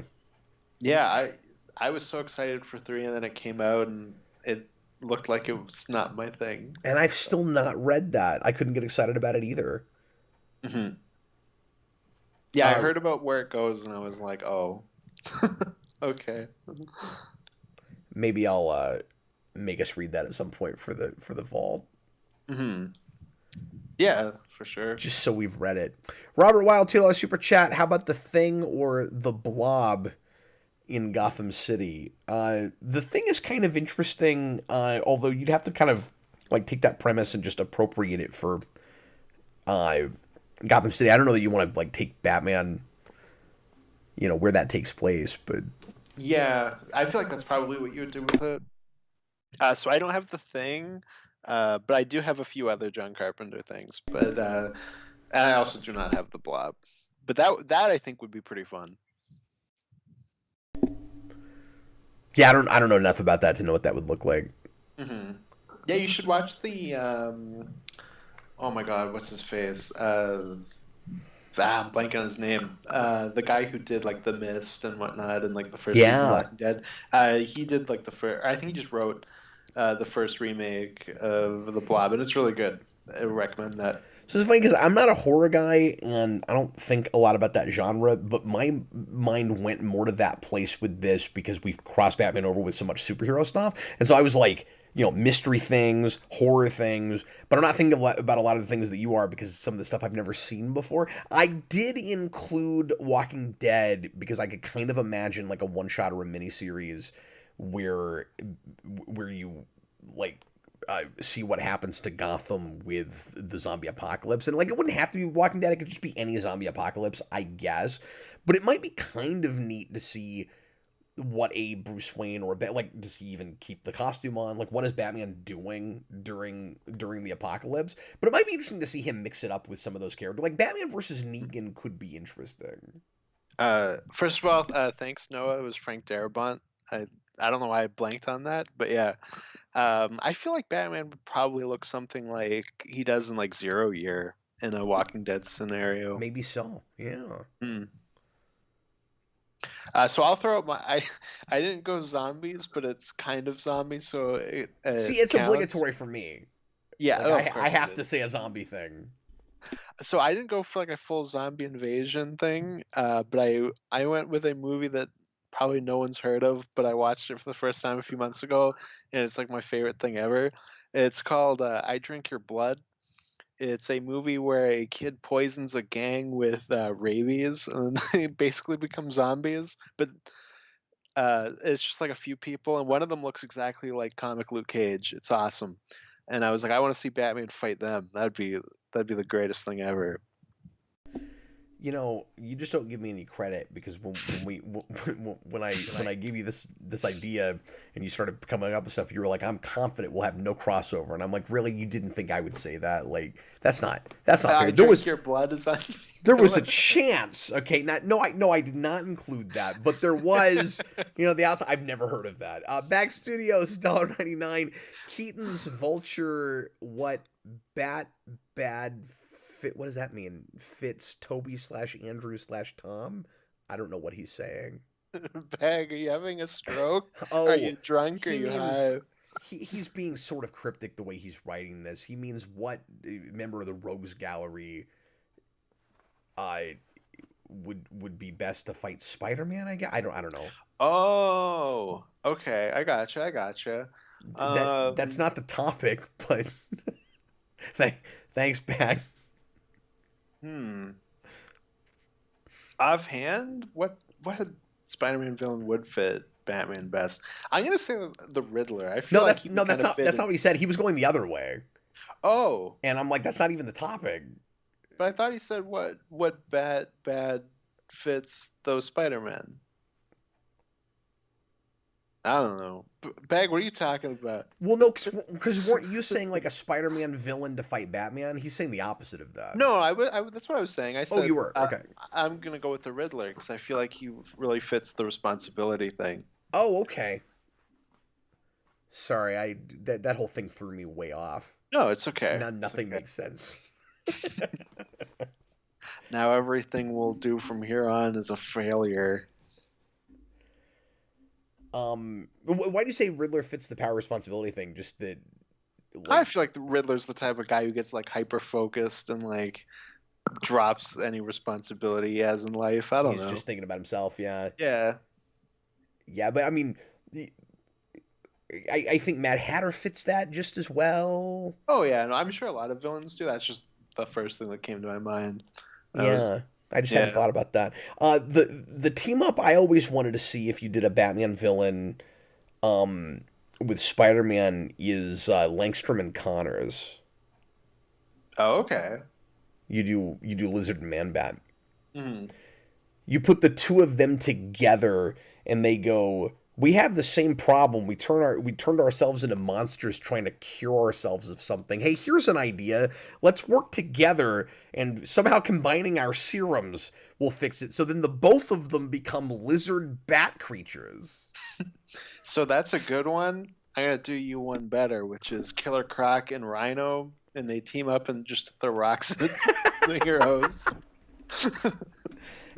Yeah, I was so excited for three, and then it came out, and it looked like it was not my thing. And I've So, still not read that. I couldn't get excited about it either. mhm. Yeah, I Uh, heard about where it goes, and I was like, oh, okay. Maybe I'll make us read that at some point for the vault, Hmm. Yeah, for sure. just so we've read it. Robert Wild $2 super chat. How about The Thing or The Blob in Gotham City? The Thing is kind of interesting, although you'd have to kind of like take that premise and just appropriate it for uh, Gotham City. I don't know that you want to like take Batman, where that takes place, but Yeah, I feel like that's probably what you would do with it. So I don't have the thing, but I do have a few other John Carpenter things. But and I also do not have the Blob. But that I think would be pretty fun. yeah, I don't know enough about that to know what that would look like. Hmm. Yeah, you should watch the. Oh my God, what's his face? I'm blanking on his name. The guy who did like The Mist and whatnot, and like the first season of Yeah. Walking Dead. He did like the first. I think he just wrote the first remake of The Blob, and it's really good. I would recommend that. So it's funny because I'm not a horror guy and I don't think a lot about that genre, but my mind went more to that place with this because we've crossed Batman over with so much superhero stuff. And so I was like, mystery things, horror things, but I'm not thinking about a lot of the things that you are because some of the stuff I've never seen before. I did include Walking Dead because I could kind of imagine like a one shot or a miniseries where you like see what happens to Gotham with the zombie apocalypse. And like, it wouldn't have to be Walking Dead; it could just be any zombie apocalypse, I guess. But it might be kind of neat to see what a Bruce Wayne or like, does he even keep the costume on? Like, what is Batman doing during the apocalypse? But it might be interesting to see him mix it up with some of those characters. Like Batman versus Negan could be interesting. First of all, thanks Noah. It was Frank Darabont. I don't know why I blanked on that, but yeah. I feel like Batman would probably look something like he does in like Zero Year in a Walking Dead scenario. Maybe so. Yeah. Hmm. So I'll throw out my. I didn't go zombies, but it's kind of zombies, so See, it it's counts. obligatory for me. Yeah, Like oh, of I course it have to is. say a zombie thing. So I didn't go for like a full zombie invasion thing, but I went with a movie that probably no one's heard of, but I watched it for the first time a few months ago, and it's like my favorite thing ever. It's called I Drink Your Blood. It's a movie where a kid poisons a gang with rabies, and they basically become zombies. But it's just like a few people, and one of them looks exactly like comic Luke Cage. It's awesome, and I was like, I want to see Batman fight them. That'd be the greatest thing ever. You just don't give me any credit because when I gave you this idea and you started coming up with stuff, you were like, "I'm confident we'll have no crossover," and I'm like, "Really? You didn't think I would say that? Like, that's not I fair." Drink Your Blood is on. There was a chance. Okay, no, I did not include that, but there was. The outside. I've never heard of that. Back Studios $1.99. Keaton's Vulture. What bat bad fit? What does that mean? Fits Toby slash Andrew slash Tom. I don't know what he's saying. Bag, are you having a stroke? Are Oh, you drunk? Are he you means high? he's being sort of cryptic the way he's writing this. He means what member of the Rogues Gallery uh would be best to fight Spider-Man, I guess. I don't know. Oh, okay. I gotcha. I gotcha. That's not the topic, but th- thanks, Bag. Hmm. Offhand, what Spider-Man villain would fit Batman best? I'm gonna say the Riddler. I feel No, like that's he no, would kind that's of not fit that's not in. what he said. He was going the other way, Oh, and I'm like, that's not even the topic. but I thought he said what bad fits those Spider-Man. I don't know. Bag, what are you talking about? Well, no, because weren't you saying like a Spider-Man villain to fight Batman? He's saying the opposite of that. No, that's what I was saying. I Oh, said you were okay. I'm gonna go with the Riddler because I feel like he really fits the responsibility thing. Oh, okay. Sorry, that whole thing threw me way off. No, it's okay. Now It's nothing okay. makes sense. Now everything we'll do from here on is a failure. Why do you say Riddler fits the power responsibility thing? Just that, I like, feel like the Riddler's the type of guy who gets like hyper focused and like drops any responsibility he has in life. I don't he's know. just thinking about himself. Yeah, Yeah. yeah, but I mean, I think Mad Hatter fits that just as well. Oh yeah, no, I'm sure a lot of villains do. That's just the first thing that came to my mind. I was Yeah, I just hadn't yeah. thought about that. The team up I always wanted to see if you did a Batman villain, um, with Spider-Man is Langstrom and Connors. Oh, okay. You do Lizard and Man Bat. Hmm. You put the two of them together, and they go, "We have the same problem. We turned ourselves into monsters trying to cure ourselves of something. Hey, here's an idea. Let's work together, and somehow combining our serums will fix it." So then the both of them become lizard bat creatures. So that's a good one. I gotta do you one better, which is Killer Croc and Rhino, and they team up and just throw rocks at the heroes.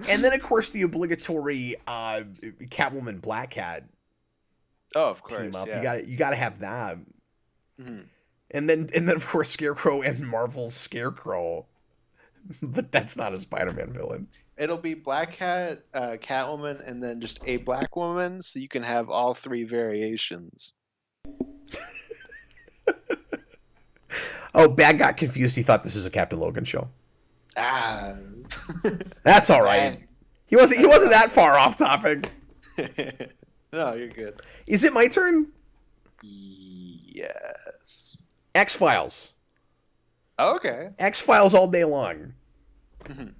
And then of course the obligatory Catwoman Black Cat Oh, of team course, up. yeah. You got to have that. Mhm. And then of course Scarecrow and Marvel's Scarecrow. But that's not a Spider-Man villain. It'll be Black Cat, Catwoman, and then just a black woman, so you can have all three variations. Oh, Bad got confused. He thought this was a Captain Logan show. Ah. That's all right. He wasn't that far off topic. No, you're good. Is it my turn? Yes. X-Files. Okay. X-Files all day long. Mhm.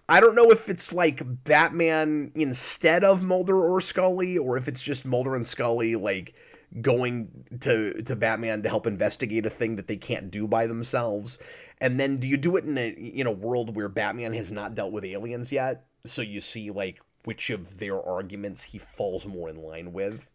I don't know if it's like Batman instead of Mulder or Scully, or if it's just Mulder and Scully like going to Batman to help investigate a thing that they can't do by themselves. And then do you do it in a world where Batman has not dealt with aliens yet? So you see like which of their arguments he falls more in line with.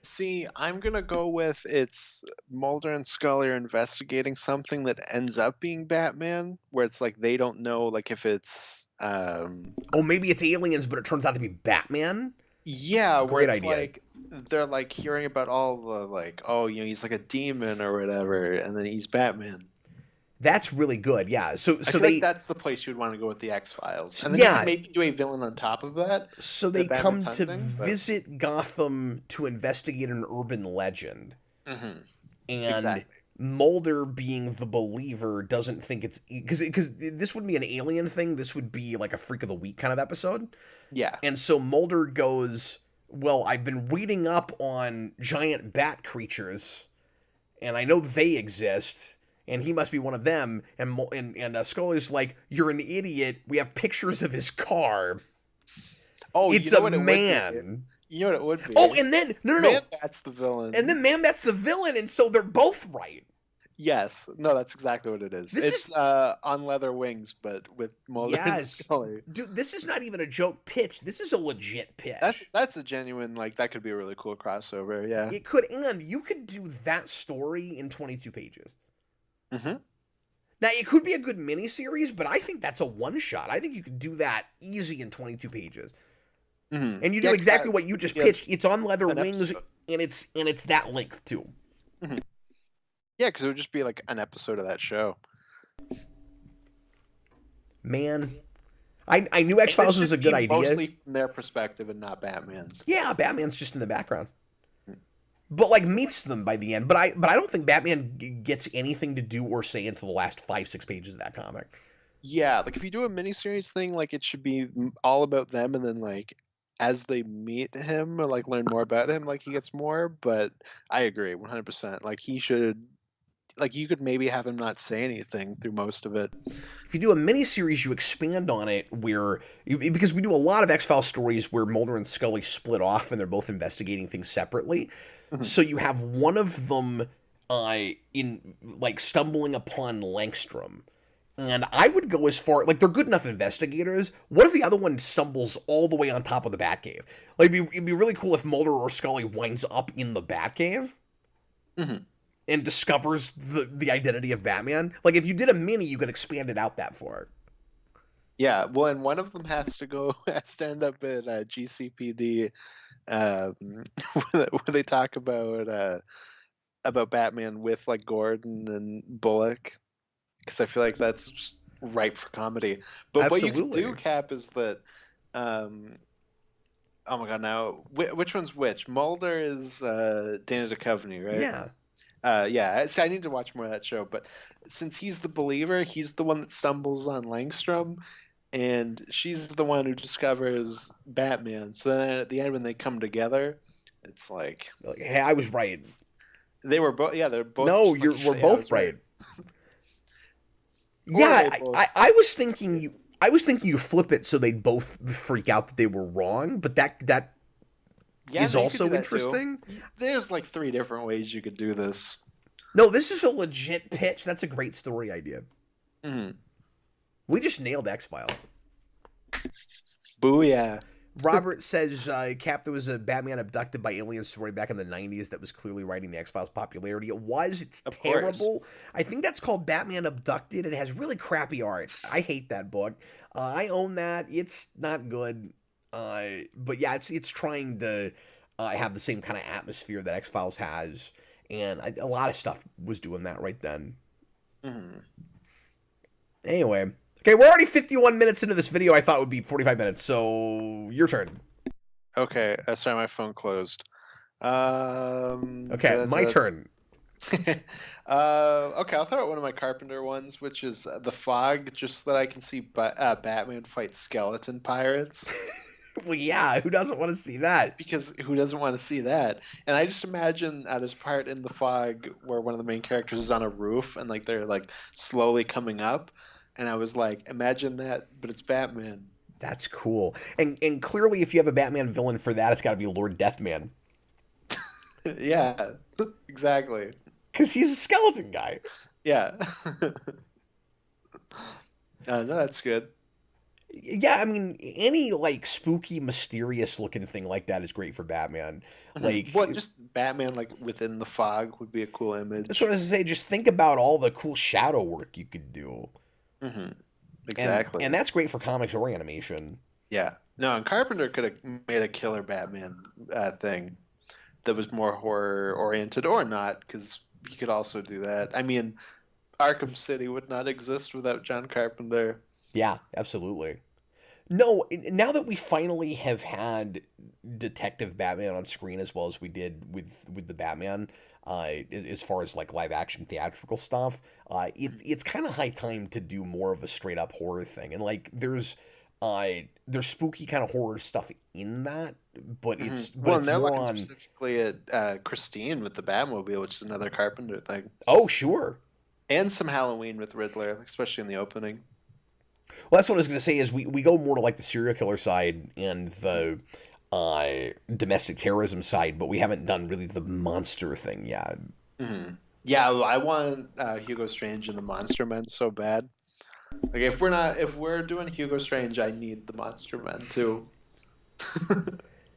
See, I'm gonna go with it's Mulder and Scully are investigating something that ends up being Batman, where it's like they don't know like if it's Oh, maybe it's aliens, but it turns out to be Batman. yeah, where Great it's idea. like they're like hearing about all the like, oh, he's like a demon or whatever, and then he's Batman. That's really good. Yeah. So I so feel they like that's the place you would want to go with the X-Files. And then you yeah. can maybe do a villain on top of that So they that come Batman's to hunting, but visit Gotham to investigate an urban legend. Mhm. And Exactly. Mulder, being the believer, doesn't think it's because this would be an alien thing. This would be like a freak of the week kind of episode. Yeah. And so Mulder goes, "Well, I've been reading up on giant bat creatures, and I know they exist." And he must be one of them. And Scully's like, "You're an idiot. We have pictures of his car. Oh, It's you know a what it would be? man." You know what it would be? Oh, and then no, Man Bat's the villain. and then Man-Bat's the villain, and so they're both right. Yes. No, that's exactly what it is. This It's is on leather wings, but with Mulder and yes, Scully. dude. This is not even a joke pitch. This is a legit pitch. That's a genuine like that could be a really cool crossover. Yeah. It could, and you could do that story in 22 pages. Hmm. Now, it could be a good miniseries, but I think that's a one shot. I think you could do that easy in 22 pages. Hmm. And you do exactly what you just pitched. It's on leather an wings, episode. and it's that length too. Hmm. Yeah, because it would just be like an episode of that show. Man, I knew X And it Files was should a good be idea. mostly from their perspective and not Batman's. Yeah, Batman's just in the background, but like meets them by the end. But I don't think Batman gets anything to do or say until the last 5-6 pages of that comic. Yeah, like if you do a miniseries thing, like it should be all about them, and then like as they meet him or like learn more about him, like he gets more. But I agree, 100%. Like he should like you could maybe have him not say anything through most of it. If you do a miniseries, you expand on it because we do a lot of X-Files stories where Mulder and Scully split off and they're both investigating things separately. Mhm. So you have one of them in like stumbling upon Langstrom. And I would go as far, like, they're good enough investigators. What if the other one stumbles all the way on top of the Batcave? Like, it'd be really cool if Mulder or Scully winds up in the Batcave Mhm. and discovers the identity of Batman. Like, if you did a mini, you could expand it out that far. Yeah, well, and one of them has to end up at GCPD, um, where they talk about Batman with like Gordon and Bullock, because I feel like that's just ripe for comedy. But what you could do, Absolutely. Cap, is that, um, oh my God, now which one's which? Mulder is Dana Duchovny, right? Yeah. Yeah, see, I need to watch more of that show. But since he's the believer, he's the one that stumbles on Langstrom, and she's the one who discovers Batman. So then at the end, when they come together, it's like Like, hey, I was right. they were both. Yeah, they're both No, just like, we're shit, yeah, I both was right. right. Or Yeah, they both. I was thinking you flip it so they'd both freak out that they were wrong, but that Yeah, is no, you could do also that too. interesting. There's like 3 different ways you could do this. No, this is a legit pitch. That's a great story idea. Hmm. We just nailed X-Files. Booyah. Robert says, Cap, there was a Batman abducted by alien story back in the 90s that was clearly writing the X-Files popularity. It was. It's Of terrible. I think that's called Batman Abducted. It has really crappy art. I hate that book. I own that. It's not good. But yeah, it's trying to have the same kind of atmosphere that X-Files has. And a lot of stuff was doing that right then. Hmm. Anyway. Okay, we're already 51 minutes into this video. I thought it would be 45 minutes, so your turn. Okay, sorry, my phone closed. Okay, my turn. Okay, I'll throw out one of my Carpenter ones, which is The Fog, just so that I can see Batman fight skeleton pirates. Well, yeah, who doesn't want to see that? Because who doesn't want to see that? And I just imagine this part in The Fog where one of the main characters is on a roof and like they're like slowly coming up. And I was like, imagine that, but it's Batman. That's cool. And clearly, if you have a Batman villain for that, it's got to be Lord Deathman. Yeah, exactly. Because he's a skeleton guy. Yeah. No, that's good. Yeah, I mean, any, like, spooky, mysterious-looking thing like that is great for Batman. Like, Well, just Batman like within the fog would be a cool that's image. what I was going to say. Just think about all the cool shadow work you could do. Hmm. And Exactly. and that's great for comics or animation. Yeah. No, and Carpenter could have made a killer Batman thing that was more horror oriented or not, because he could also do that. I mean, Arkham City would not exist without John Carpenter. Yeah, absolutely. No, now that we finally have had Detective Batman on screen as well as we did with the Batman, as far as like live action theatrical stuff, it's kind of high time to do more of a straight up horror thing. And like there's spooky kind of horror stuff in that, but Well, it's now more looking on. specifically at Christine with the Batmobile, which is another Carpenter thing, Oh, sure. and some Halloween with Riddler, especially in the opening. Well, that's what I was gonna say. Is we go more to like the serial killer side and the domestic terrorism side, but we haven't done really the monster thing yet. Hmm. Yeah, I want Hugo Strange and the Monster Men so bad. Like if we're doing Hugo Strange, I need the Monster Men too. 'Cause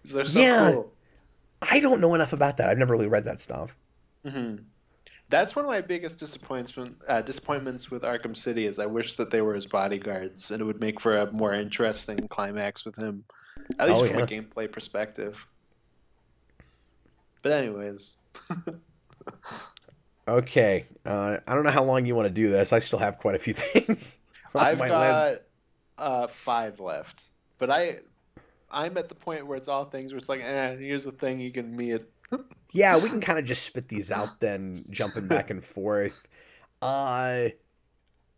they're so Yeah, cool. I don't know enough about that. I've never really read that stuff. Hmm. That's one of my biggest disappointments with Arkham City is I wish that they were his bodyguards, and it would make for a more interesting climax with him, at Oh least from a yeah. gameplay perspective. But anyways, Okay. I don't know how long you want to do this. I still have quite a few things on I've my list. got 5 left, but I'm at the point where it's all things where it's like, here's a thing you can meet. Yeah, we can kind of just spit these out then, jumping back and forth. Uh,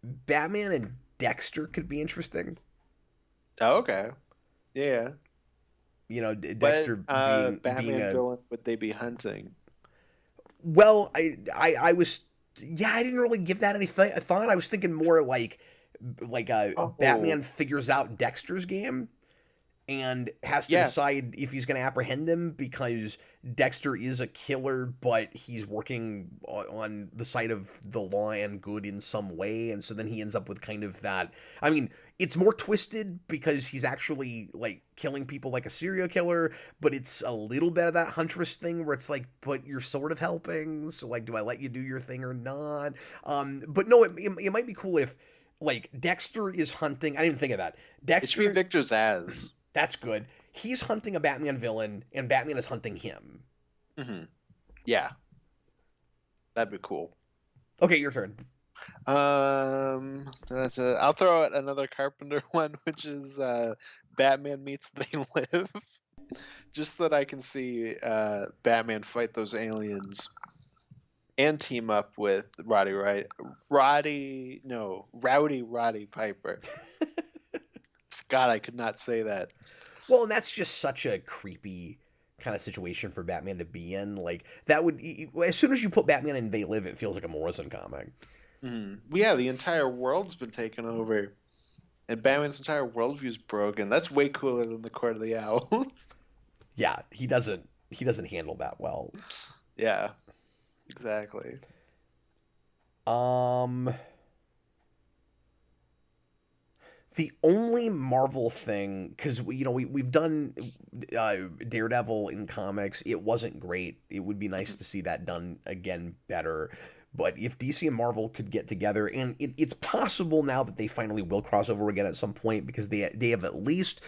Batman and Dexter could be interesting. Oh, okay, yeah. You know, What Dexter being Batman a villain would they be hunting? well. I was Yeah, I didn't really give that any thought. I was thinking more like Oh, Batman figures out Dexter's game and has to yeah. decide if he's going to apprehend him because Dexter is a killer, but he's working on the side of the law and good in some way. And so then he ends up with kind of that. I mean, it's more twisted because he's actually like killing people like a serial killer, but it's a little bit of that Huntress thing where it's like, but you're sort of helping. So, like, do I let you do your thing or not? But no, it might be cool if. Like Dexter is hunting. I didn't even think of that. It should be Dexter Victor Zaz. that's good. He's hunting a Batman villain, and Batman is hunting him. Hmm. Yeah, that'd be cool. Okay, your turn. That's it. I'll throw out another Carpenter one, which is Batman meets They Live. Just so that I can see Batman fight those aliens and team up with Rowdy Piper. God, I could not say that. Well, and that's just such a creepy kind of situation for Batman to be in. Like that would, as soon as you put Batman in They Live, it feels like a Morrison comic. Well, yeah, the entire world's been taken over, and Batman's entire worldview's broken. That's way cooler than the Court of the Owls. Yeah, he doesn't handle that well. Yeah, exactly. Um, the only Marvel thing, because we've done Daredevil in comics, it wasn't great. It would be nice to see that done again better. But if DC and Marvel could get together, and it's possible now that they finally will cross over again at some point, because they're at least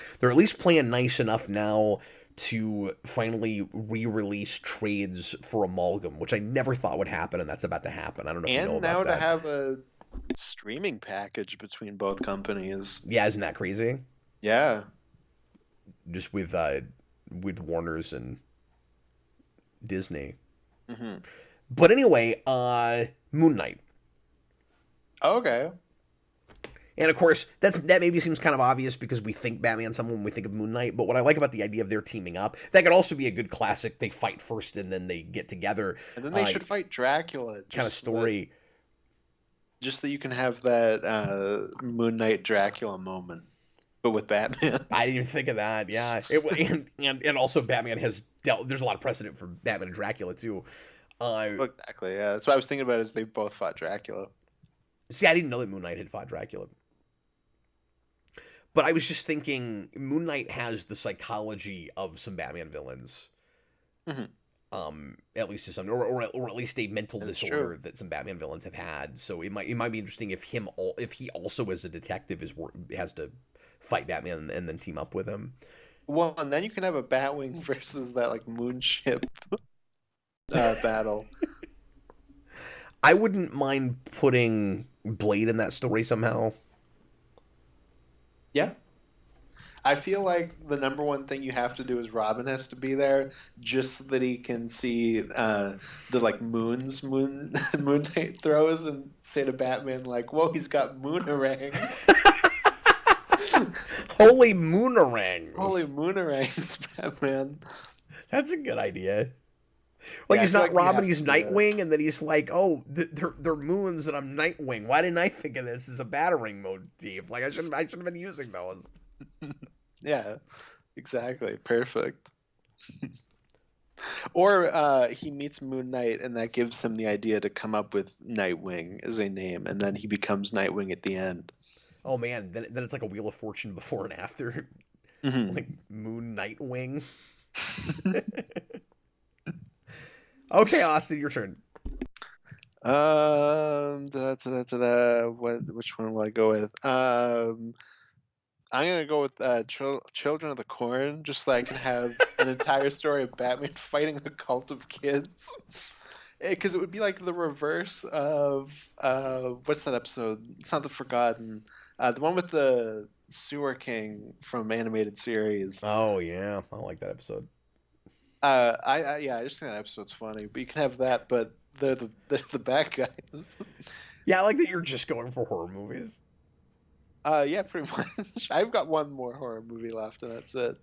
playing nice enough now to finally re-release trades for Amalgam, which I never thought would happen, and that's about to happen. I don't know if you know And now about to that. have a streaming package between both companies. Yeah, isn't that crazy? Yeah. Just with Warner's and Disney. Hmm. But anyway, Moon Knight. Okay. And of course, that maybe seems kind of obvious because we think Batman someone when we think of Moon Knight. But what I like about the idea of their teaming up, that could also be a good classic. They fight first and then they get together. And then they should fight Dracula. Kind of story. Just so you can have that Moon Knight Dracula moment, but with Batman. I didn't even think of that. Yeah, and also Batman has dealt. There's a lot of precedent for Batman and Dracula too. Exactly. Yeah, that's what I was thinking about. Is they both fought Dracula. See, I didn't know that Moon Knight had fought Dracula. But I was just thinking, Moon Knight has the psychology of some Batman villains. Mm-hmm. At least to some, or at least a mental That's disorder true. that some Batman villains have had. So it might be interesting if he also as a detective has to fight Batman and then team up with him. Well, and then you can have a Batwing versus that like moonship battle. I wouldn't mind putting Blade in that story somehow. Yeah. I feel like the number one thing you have to do is Robin has to be there just so that he can see the like moon Knight throws and say to Batman like, "Whoa, he's got moonarangs." Holy moonarangs! Holy moonarangs, Batman. That's a good idea. Like Yeah, I he's feel not like we Robin, have he's to do that. Nightwing, and then he's like, "Oh, they're moons, and I'm Nightwing. Why didn't I think of this as a battering motif? Like I should have been using those." Yeah, exactly. Perfect. Or he meets Moon Knight, and that gives him the idea to come up with Nightwing as a name, and then he becomes Nightwing at the end. Oh man, then it's like a Wheel of Fortune before and after, Hmm. like Moon Nightwing. Okay, Austin, your turn. Which one will I go with? I'm gonna go with Children of the Corn, just so I can have an entire story of Batman fighting a cult of kids. Because it would be like the reverse of what's that episode? It's not The Forgotten. The one with the Sewer King from animated series. Oh yeah, I like that episode. I just think that episode's funny. But you can have that, but they're the bad guys. Yeah, I like that you're just going for horror movies. Yeah, pretty much. I've got one more horror movie left, and that's it.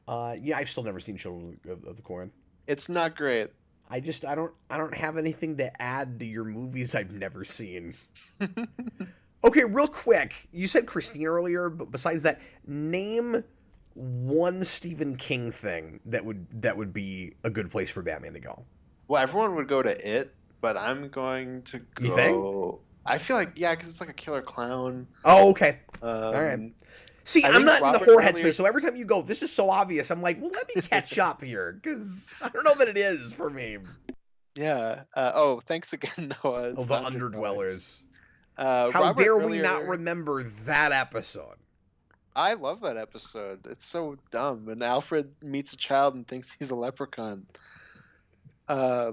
Yeah, I've still never seen Children of the Corn. It's not great. I don't have anything to add to your movies I've never seen. Okay, real quick. You said Christine earlier, but besides that, name one Stephen King thing that would be a good place for Batman to go. Well, everyone would go to It, but I'm going to You think? go. I feel like, yeah, because it's like a killer clown. Oh, okay. All right. Um, See, I I'm think not in the Robert horror earlier. headspace, so every time you go, this is so obvious. I'm like, well, let me catch up here, because I don't know that it is for me. Yeah. Oh, thanks again, Noah. Oh, It's the Underdwellers. Underdwellers. How Robert dare we not earlier. remember that episode? I love that episode. It's so dumb. And Alfred meets a child and thinks he's a leprechaun. Uh,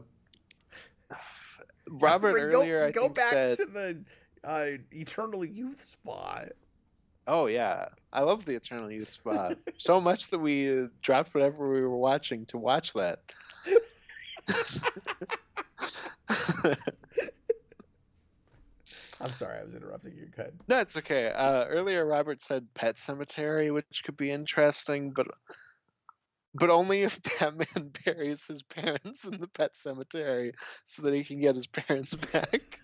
Robert Alfred, earlier, I go think, back said, to the Eternal Youth spot. "Oh yeah, I love the Eternal Youth spot so much that we dropped whatever we were watching to watch that." I'm sorry, I was interrupting you. Go ahead. No, it's okay. Earlier, Robert said Pet Cemetery, which could be interesting, but only if Batman buries his parents in the pet cemetery so that he can get his parents back.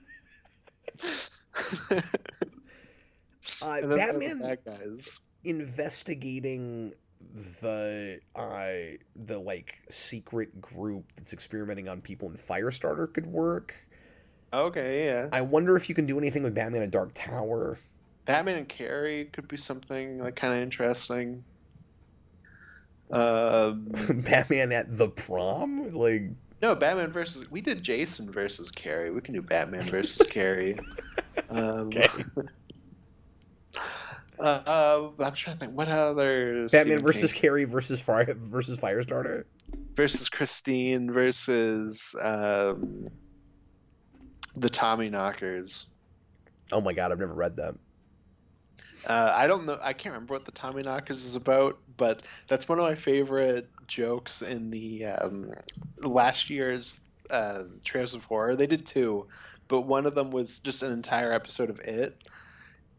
And then they're the Batman bad guys. investigating the like secret group that's experimenting on people in Firestarter could work. Okay, yeah. I wonder if you can do anything with Batman and Dark Tower. Batman and Carrie could be something like kind of interesting. Batman at the prom? Like, No, Batman versus. We did Jason versus Carrie. We can do Batman versus Carrie. okay. I'm trying to think. What other Batman Stephen versus King? Carrie versus Firestarter? Versus Christine versus the Tommy Knockers. Oh my god, I've never read that. I don't know. I can't remember what the Tommy Knockers is about, but that's one of my favorite jokes in the last year's Trails of Horror. They did two, but one of them was just an entire episode of It.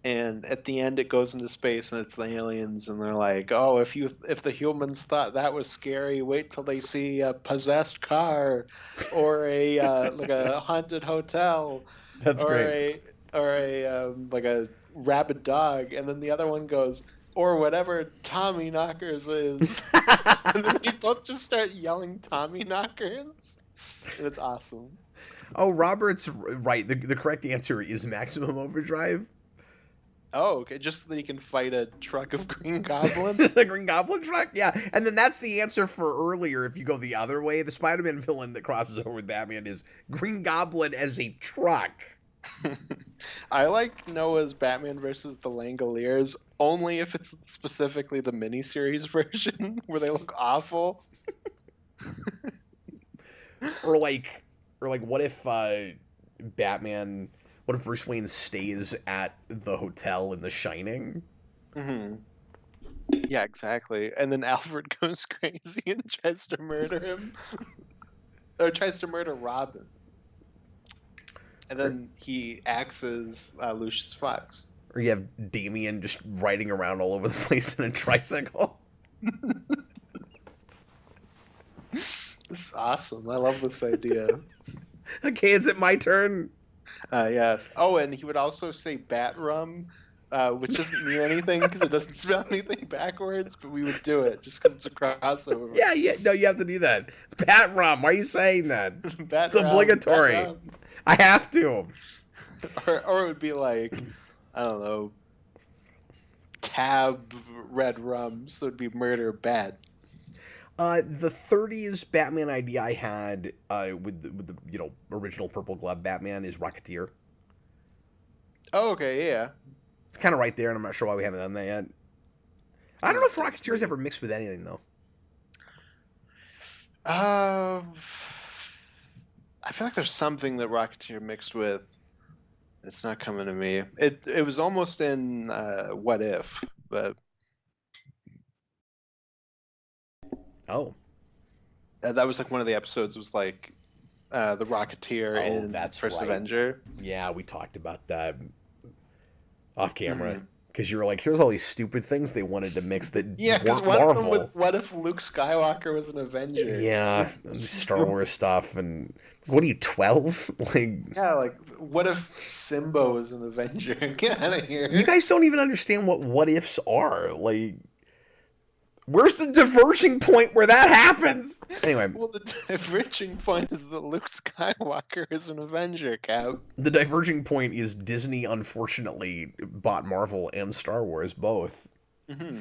And at the end, it goes into space, and it's the aliens, and they're like, "Oh, if the humans thought that was scary, wait till they see a possessed car, or a like a haunted hotel, That's or great. a like a rabid dog." And then the other one goes, "Or whatever Tommy Knockers is," and then they both just start yelling Tommy Knockers, and it's awesome. Oh, Robert's right. The correct answer is Maximum Overdrive. Oh, okay, just so that he can fight a truck of Green Goblin. The Green Goblin truck, yeah. And then that's the answer for earlier. If you go the other way, the Spider-Man villain that crosses over with Batman is Green Goblin as a truck. I like Noah's Batman versus the Langoliers only if it's specifically the miniseries version where they look awful. Or like, what if Batman? What if Bruce Wayne stays at the hotel in The Shining? Hmm. Yeah, exactly. And then Alfred goes crazy and tries to murder him, or tries to murder Robin. And then he axes Lucius Fox. Or you have Damien just riding around all over the place in a tricycle. This is awesome. I love this idea. Okay, is it my turn? Yes. Oh, and he would also say bat rum, which doesn't mean anything because it doesn't spell anything backwards, but we would do it just because it's a crossover. Yeah. No, you have to do that. Bat rum. Why are you saying that? Bat It's rum, obligatory. bat rum. I have to. Or it would be like, I don't know, cab red rum, so it'd be murder bat. The 30s Batman idea I had with the original Purple Glove Batman is Rocketeer. Oh, okay, yeah. It's kind of right there, and I'm not sure why we haven't done that yet. I don't know if Rocketeer's ever mixed with anything though. I feel like there's something that Rocketeer mixed with. It's not coming to me. It was almost in What If, but Oh, that was like one of the episodes was like the Rocketeer in that's First right. Avenger. Yeah, we talked about that off camera. Because you were like, here's all these stupid things they wanted to mix that Yeah, because weren't Marvel. what if Luke Skywalker was an Avenger? Yeah, It's so Star stupid. Wars stuff, and what are you, 12? Like, Yeah, like what if Simba was an Avenger? Get out of you here. guys don't even understand what ifs are. Like, where's the diverging point where that happens? Anyway, Well, the diverging point is that Luke Skywalker is an Avenger, Cap. the diverging point is Disney, unfortunately, bought Marvel and Star Wars both. Hmm. Uh,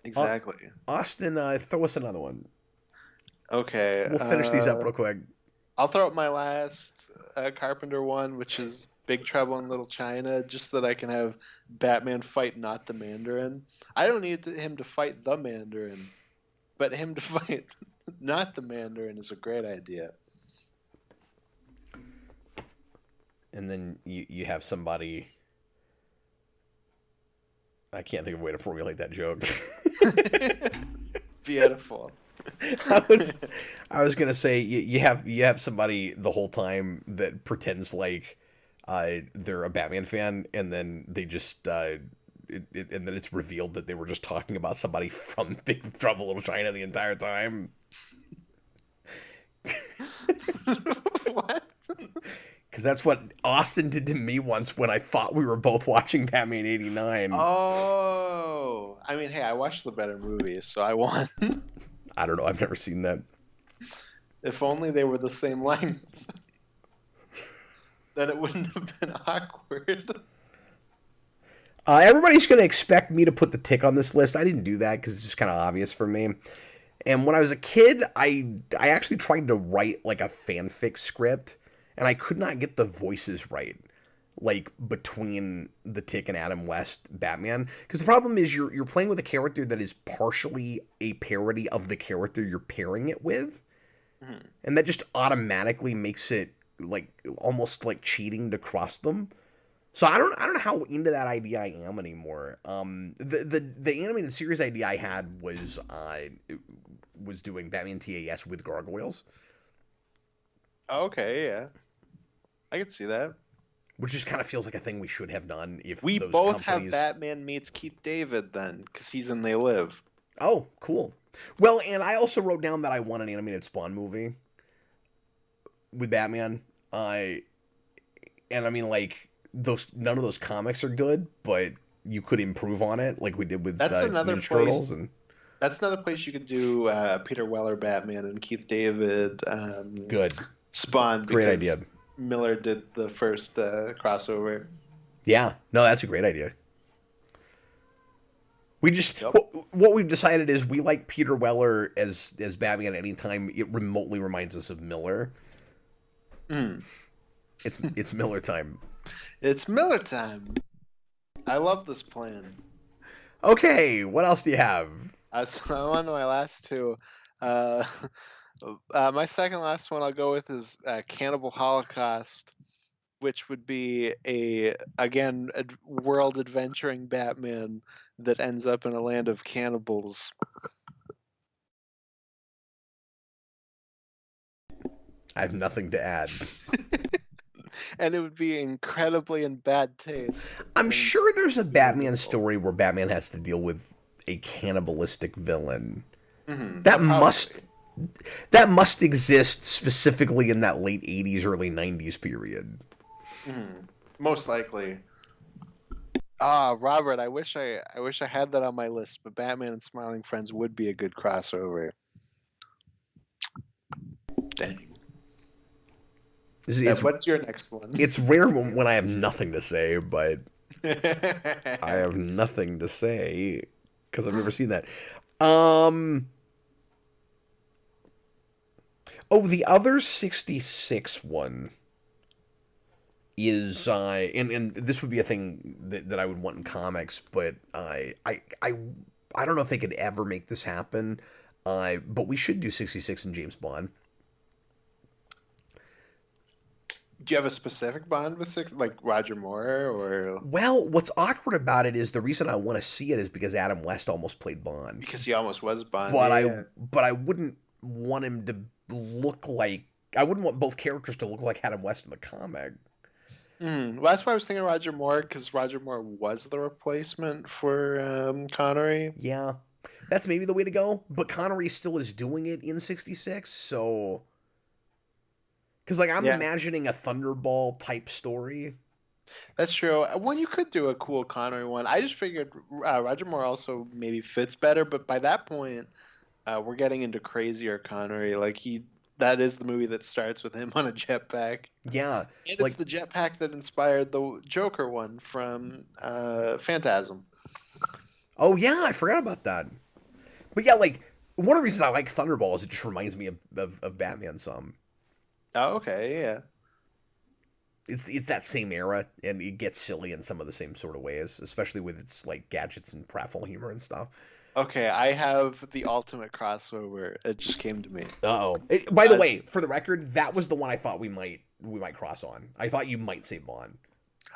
Exactly. Austin, throw us another one. Okay. We'll finish these up real quick. I'll throw up my last Carpenter one, which is Big Trouble in Little China, just so that I can have Batman fight not the Mandarin. I don't need him to fight the Mandarin, but him to fight not the Mandarin is a great idea. And then you have somebody. I can't think of a way to formulate that joke. Beautiful. I was gonna say you have somebody the whole time that pretends like they're a Batman fan, and then they just and then it's revealed that they were just talking about somebody from Big Trouble in Little China the entire time. What? Because that's what Austin did to me once when I thought we were both watching Batman '89. Oh, I mean, hey, I watched the better movies, so I won. I don't know. I've never seen that. If only they were the same length, then it wouldn't have been awkward. Everybody's going to expect me to put the Tick on this list. I didn't do that because it's just kind of obvious for me. And when I was a kid, I actually tried to write like a fanfic script, and I could not get the voices right, like between the Tick and Adam West Batman. Because the problem is you're playing with a character that is partially a parody of the character you're pairing it with, and that just automatically makes it like almost like cheating to cross them. So I don't know how into that idea I am anymore. The animated series idea I had was doing Batman TAS with gargoyles, Okay, yeah, I could see that. which just kind of feels like a thing we should have done if We those both have companies. Batman meets Keith David then, because he's in They Live. Oh, cool. Well, and I also wrote down that I want an animated Spawn movie with Batman. And I mean, like none of those comics are good, but you could improve on it, like we did with That's another Ninja place. Turtles. And That's another place you could do Peter Weller Batman and Keith David good, Spawn. great because idea. Miller did the first crossover. Yeah, no, that's a great idea. We just Yep. what we've decided is we like Peter Weller as Batman anytime it remotely reminds us of Miller. Mm. It's Miller time. It's Miller time. I love this plan. Okay, what else do you have? So I'm on to my last two. Uh, my second last one I'll go with is Cannibal Holocaust, which would be world adventuring Batman that ends up in a land of cannibals. I have nothing to add. And it would be incredibly in bad taste. I'm and sure there's a Batman beautiful. story where Batman has to deal with a cannibalistic villain. Mhm, That probably. must exist specifically in that late 80s, early 90s period. Most likely. Ah, Robert, I wish I had that on my list, but Batman and Smiling Friends would be a good crossover. Dang. What's your next one? It's rare when I have nothing to say, but I have nothing to say because I've never seen that. The other 66 one is and this would be a thing that I would want in comics, but I don't know if they could ever make this happen. But we should do 66 in James Bond. Do you have a specific Bond with like Roger Moore or Well, what's awkward about it is the reason I want to see it is because Adam West almost played Bond. because he almost was Bond? But yeah. I wouldn't want him to look like I wouldn't want both characters to look like Adam West in the comic. Well, that's why I was thinking Roger Moore, because Roger Moore was the replacement for Connery. Yeah, that's maybe the way to go. But Connery still is doing it in '66, so because like I'm Yeah, imagining a Thunderball type story. that's true. One you could do a cool Connery one. I just figured Roger Moore also maybe fits better, but by that point, we're getting into crazier Connery. Like that is the movie that starts with him on a jetpack, Yeah, and it's like the jetpack that inspired the Joker one from Phantasm. oh yeah, I forgot about that. But yeah, like one of the reasons I like Thunderball is it just reminds me of Batman some. Oh, okay, yeah. It's that same era, and it gets silly in some of the same sort of ways, especially with its like gadgets and pratfall humor and stuff. Okay, I have the ultimate crossover. It just came to me. Oh, by the Uh, way, for the record, that was the one I thought we might cross on. I thought you might say Bond.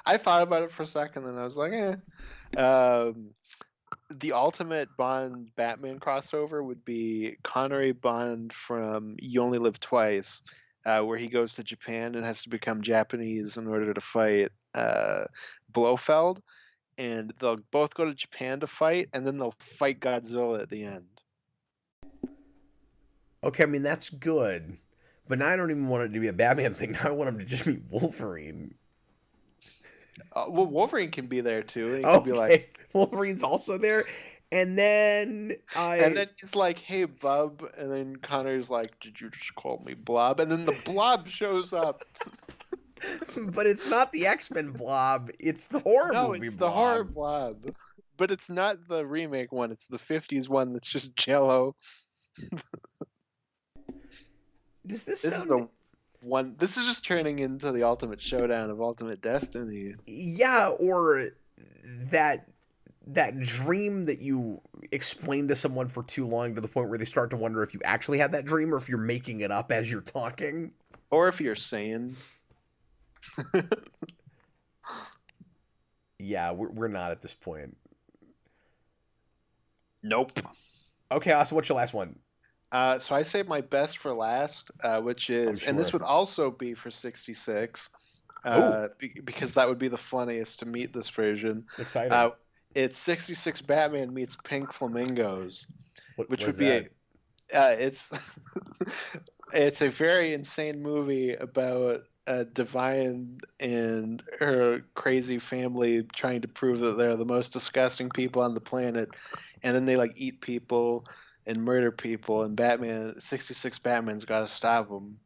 I thought about it for a second, and I was like, Um, the ultimate Bond Batman crossover would be Connery Bond from You Only Live Twice, where he goes to Japan and has to become Japanese in order to fight Blofeld, and they'll both go to Japan to fight, and then they'll fight Godzilla at the end. Okay, I mean that's good, but now I don't even want it to be a Batman thing. Now I want him to just meet Wolverine. Well, Wolverine can be there too, and he can be like, Okay, Wolverine's also there, and then and I. then he's like, "Hey, Bub," and then Connor's like, "Did you just call me Blob?" And then the Blob shows up. But it's not the X-Men Blob. It's the horror No, movie it's the horror Blob. Blob, but it's not the remake one. It's the '50s one that's just Jello. Does this This is sound? the one. This is just turning into the ultimate showdown of Ultimate Destiny. Yeah, or that that dream that you explain to someone for too long to the point where they start to wonder if you actually had that dream or if you're making it up as you're talking. Or if you're sane. Yeah, we're not at this point. Nope. Okay, Austin, what's your last one? So I saved my best for last, which I'm is, and this sure. would also be for '66, Oh, because that would be the funniest to meet this version. exciting. Uh, it's '66 Batman meets Pink Flamingos, What which was would be a, that? it's, it's a very insane movie about Divine and her crazy family trying to prove that they're the most disgusting people on the planet, and then they like eat people and murder people, and Batman, '66 Batman's got to stop them.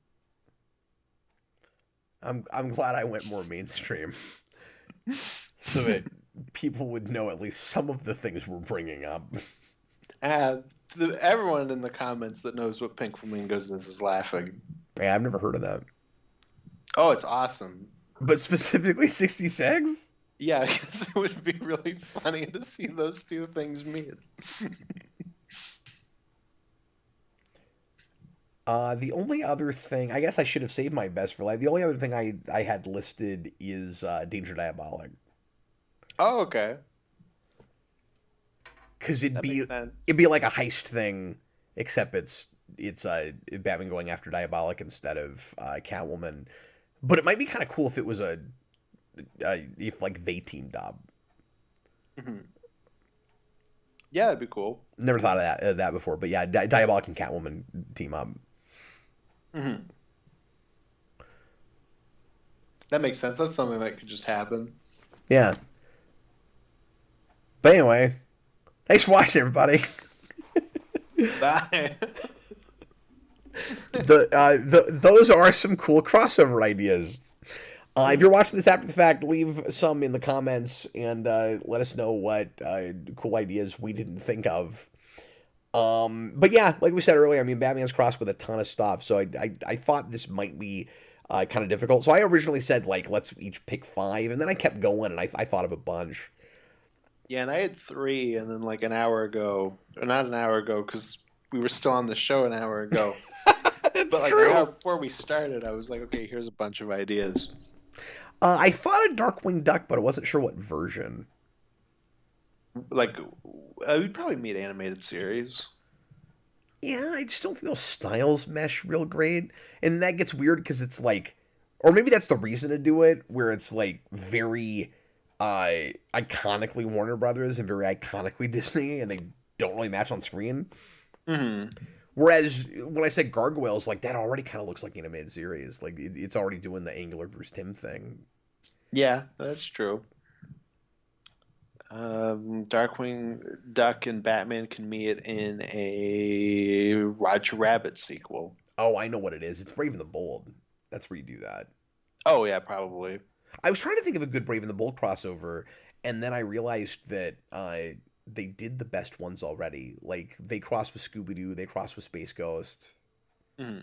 I'm glad I went more mainstream so that people would know at least some of the things we're bringing up. Everyone in the comments that knows what Pink Flamingos is laughing. Yeah, I've never heard of that. Oh, it's awesome. But specifically 66? Yeah, because it would be really funny to see those two things meet. The only other thing, I guess I should have saved my best for life. The only other thing I had listed is Danger Diabolic. Oh, okay. Because it'd That be makes sense. it'd be like a heist thing, except it's Batman going after Diabolic instead of Catwoman. But it might be kind of cool if it was if like they teamed up. Mhm. Yeah, that'd be cool. Never thought of that before, but yeah, Diabolic and Catwoman team up. Hmm. That makes sense. That's something that could just happen. Yeah. But anyway, thanks for watching, everybody. Bye. Those are some cool crossover ideas. If you're watching this after the fact, leave some in the comments and let us know what cool ideas we didn't think of. But yeah, like we said earlier, I mean, Batman's crossed with a ton of stuff, so I thought this might be kind of difficult. So I originally said, like, let's each pick 5, and then I kept going, and I thought of a bunch. Yeah, and I had 3, and then like an hour ago, or not an hour ago, because we were still on the show an hour ago. That's But like an true. hour before we started, I was like, okay, here's a bunch of ideas. I thought a Darkwing Duck, but I wasn't sure what version. Like, we'd probably meet animated series. Yeah, I just don't think those styles mesh real great. And that gets weird because it's like Or maybe that's the reason to do it, where it's like very iconically Warner Brothers and very iconically Disney, and they don't really match on screen. Hmm. Whereas when I said Gargoyles, like that already kind of looks like animated series. Like it's already doing the angular Bruce Timm thing. Yeah, that's true. Darkwing Duck and Batman can meet in a Roger Rabbit sequel. Oh, I know what it is. It's Brave and the Bold. That's where you do that. Oh yeah, probably. I was trying to think of a good Brave and the Bold crossover, and then I realized that they did the best ones already. Like they crossed with Scooby-Doo, they crossed with Space Ghost. Hmm.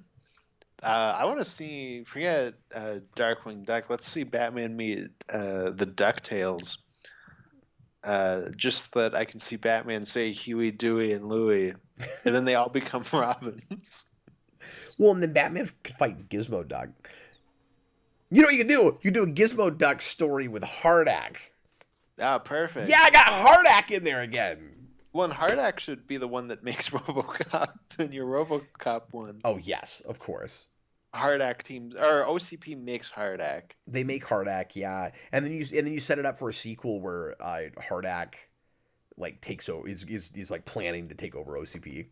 I want to see. Forget Darkwing Duck. Let's see Batman meet the DuckTales. Just that I can see Batman say Huey, Dewey, and Louie, and then they all become Robins. Well, and then Batman could fight Gizmo Duck. You know what you can do? You do a Gizmo Duck story with Hardak. Ah, perfect. Yeah, I got Hardak in there again. One Hardak should be the one that makes RoboCop in your RoboCop one. Oh yes, of course. Hardak teams or OCP makes Hardak. They make Hardak, yeah, and then you set it up for a sequel where Hardak like takes over is like planning to take over OCP.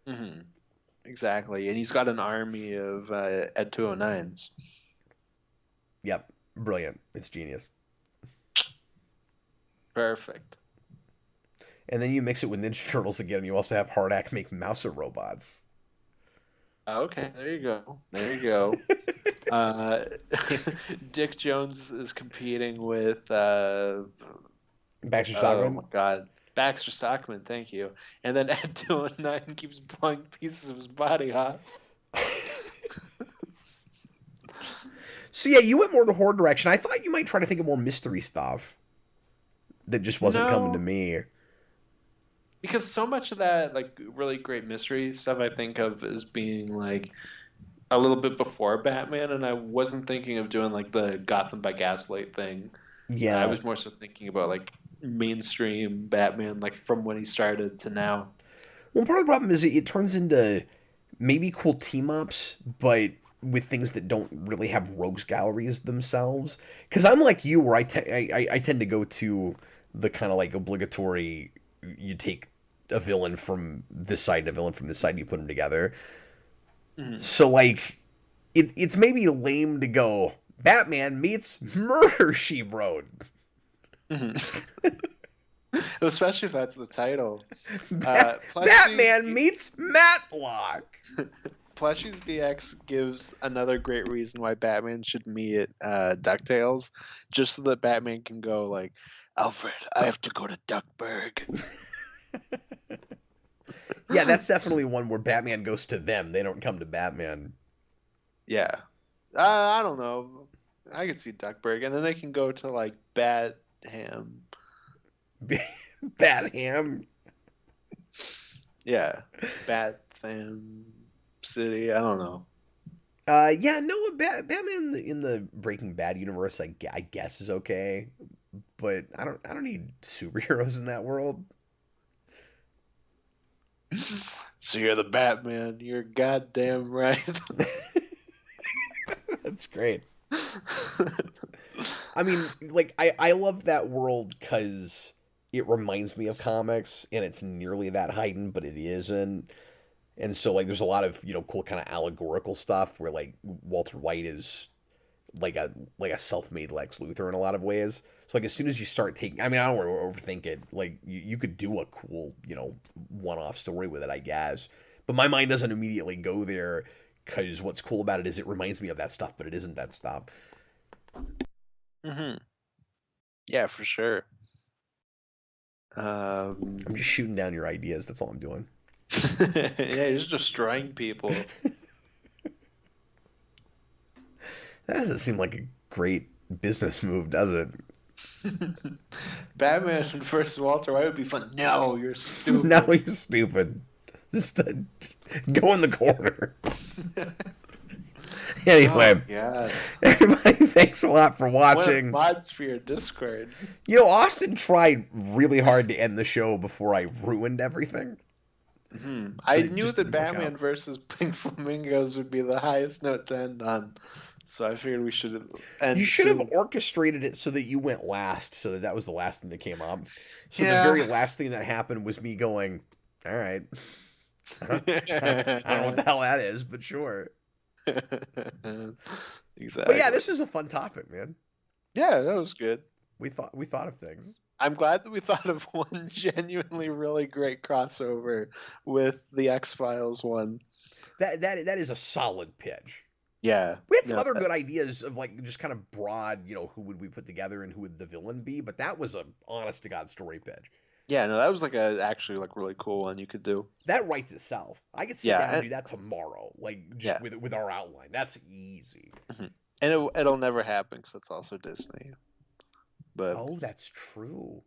Hmm. Exactly, and he's got an army of Ed 209s. Yep, brilliant. It's genius. Perfect. And then you mix it with Ninja Turtles again. And you also have Hardak make Mouser robots. Okay, there you go. There you go. Dick Jones is competing with Baxter oh Stockman. my God, Baxter Stockman. Thank you. And then Ed 209 keeps blowing pieces of his body off. So yeah, you went more the horror direction. I thought you might try to think of more mystery stuff that just wasn't coming to No, me. because so much of that like really great mystery stuff I think of as being like a little bit before Batman, and I wasn't thinking of doing like the Gotham by Gaslight thing. I Yeah. was more so thinking about like mainstream Batman, like from when he started to now. Well, part of the problem is it turns into maybe cool team ups, but with things that don't really have rogues galleries themselves. Because I'm like you, where I tend to go to the kind of like obligatory. You take a villain from this side and a villain from this side, and you put them together. Mhm. So like, it's maybe lame to go. Batman meets Murder She Wrote. Mhm. Especially if that's the title. Batman meets Matlock. Plushy's DX gives another great reason why Batman should meet DuckTales, just so that Batman can go like, Alfred, I have to go to Duckburg. Yeah, that's definitely one where Batman goes to them. They don't come to Batman. Yeah. I don't know. I could see Duckburg, and then they can go to like Batham. Batham. Yeah, Batham City. I don't know. Yeah, no, Batman in the Breaking Bad universe, I guess is okay, but I don't need superheroes in that world. So you're the Batman. You're goddamn right. That's great. I mean, like I love that world because it reminds me of comics, and it's nearly that heightened, but it isn't. And so like there's a lot of, cool kind of allegorical stuff where like Walter White is like a self-made Lex Luthor in a lot of ways. So like as soon as you start taking, I mean, I don't want to overthink it. Like you could do a cool, one-off story with it, I guess. But my mind doesn't immediately go there because what's cool about it is it reminds me of that stuff, but it isn't that stuff. Hmm. Yeah, for sure. I'm just shooting down your ideas. That's all I'm doing. Yeah, he's destroying people. That doesn't seem like a great business move, does it? Batman versus Walter White would be fun. No, you're stupid. No, you're stupid. Just go in the corner. Anyway, Oh, yeah. everybody, thanks a lot for What watching. mods for your Discord? Austin tried really hard to end the show before I ruined everything. I it knew just that didn't work Batman out. versus Pink Flamingos would be the highest note to end on. So I figured we should You end should have soon. orchestrated it so that you went last, so that that was the last thing that came up. So the Yeah. very last thing that happened was me going, all right. I don't know what the hell that is, but sure. But yeah, Exactly. this is a fun topic, man. Yeah, that was good. We thought of things. I'm glad that we thought of one genuinely really great crossover with the X-Files one. That is a solid pitch. Yeah. We had some No, other good ideas of like just kind of broad, who would we put together and who would the villain be, but that was a honest to God story pitch. yeah, no, that was like a actually like really cool one you could do. That writes itself. I could sit Yeah, down and do that tomorrow, like just yeah. with our outline. That's easy. Mhm. And it'll never happen because it's also Disney. But Oh, that's true.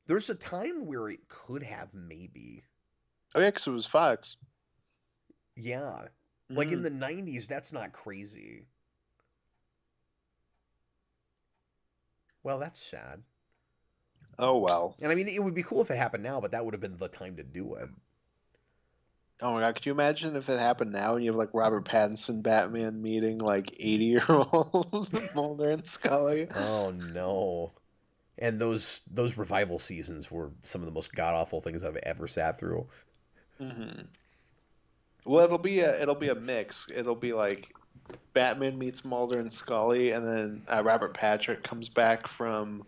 There's a time where it could have maybe. oh yeah, because it was Fox. Yeah. Like in Mhm. the 90s, that's not crazy. Well, that's sad. Oh well. And I mean, it would be cool if it happened now, but that would have been the time to do it. Oh my God, could you imagine if that happened now and you have like Robert Pattinson Batman meeting like 80-year-old Mulder and Scully? Oh no. And those revival seasons were some of the most god awful things I've ever sat through. Hmm. Well, it'll be a mix. It'll be like Batman meets Mulder and Scully, and then Robert Patrick comes back from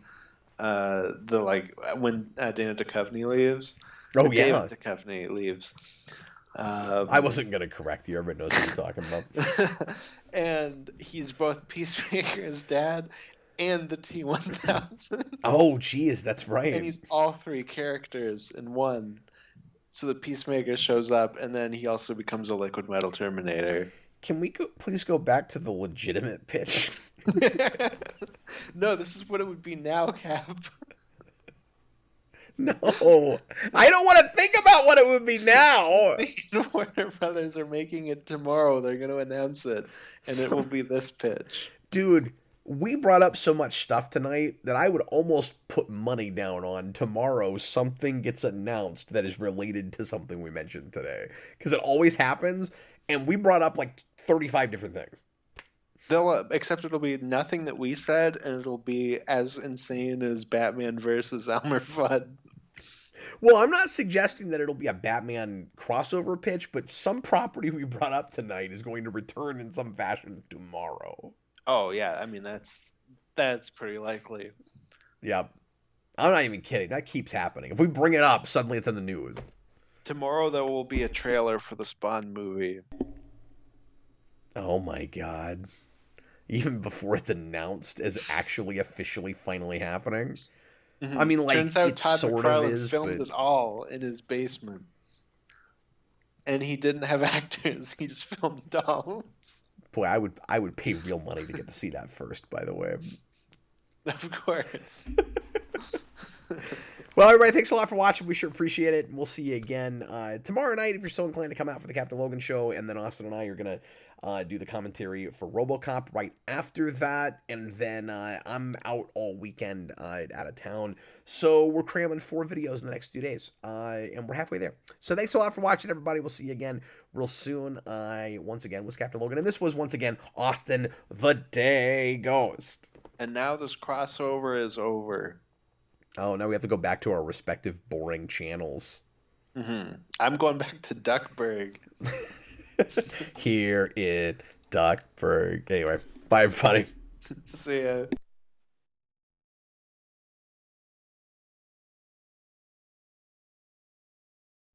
the like when Dana Duchovny leaves. Oh David yeah. Duchovny leaves. I wasn't gonna correct you. Everybody knows what you're talking about. And he's both Peacemaker's dad and the T-1000. Oh geez, that's right. And he's all three characters in one. So the Peacemaker shows up, and then he also becomes a liquid metal Terminator. Can we please go back to the legitimate pitch? No, this is what it would be now, Cap. No, I don't want to think about what it would be now. Warner Brothers are making it tomorrow. They're going to announce it, and it will be this pitch. Dude, we brought up so much stuff tonight that I would almost put money down on tomorrow something gets announced that is related to something we mentioned today. Because it always happens, and we brought up like 35 different things. They'll except it'll be nothing that we said, and it'll be as insane as Batman versus Elmer Fudd. Well, I'm not suggesting that it'll be a Batman crossover pitch, but some property we brought up tonight is going to return in some fashion tomorrow. Oh yeah, I mean that's pretty likely. Yep. I'm not even kidding. That keeps happening. If we bring it up, suddenly it's in the news. Tomorrow there will be a trailer for the Spawn movie. Oh my god. Even before it's announced as actually officially finally happening. Mhm. I mean, like, Turns out it Todd sort of McFarlane is, filmed but it all in his basement, and he didn't have actors. He just filmed dolls. boy, I would pay real money to get to see that first, by the way. Of course. Well, everybody, thanks a lot for watching. We sure appreciate it. We'll see you again tomorrow night if you're so inclined to come out for the Captain Logan show. And then Austin and I are going to do the commentary for RoboCop right after that. And then I'm out all weekend out of town. So we're cramming 4 videos in the next 2 days. And we're halfway there. So thanks a lot for watching, everybody. We'll see you again real soon. I, once again, was Captain Logan. And this was, once again, Austin the Day Ghost. And now this crossover is over. Oh, now we have to go back to our respective boring channels. Mm-hmm. I'm going back to Duckburg. Here in Duckburg. Anyway, bye, everybody. See ya.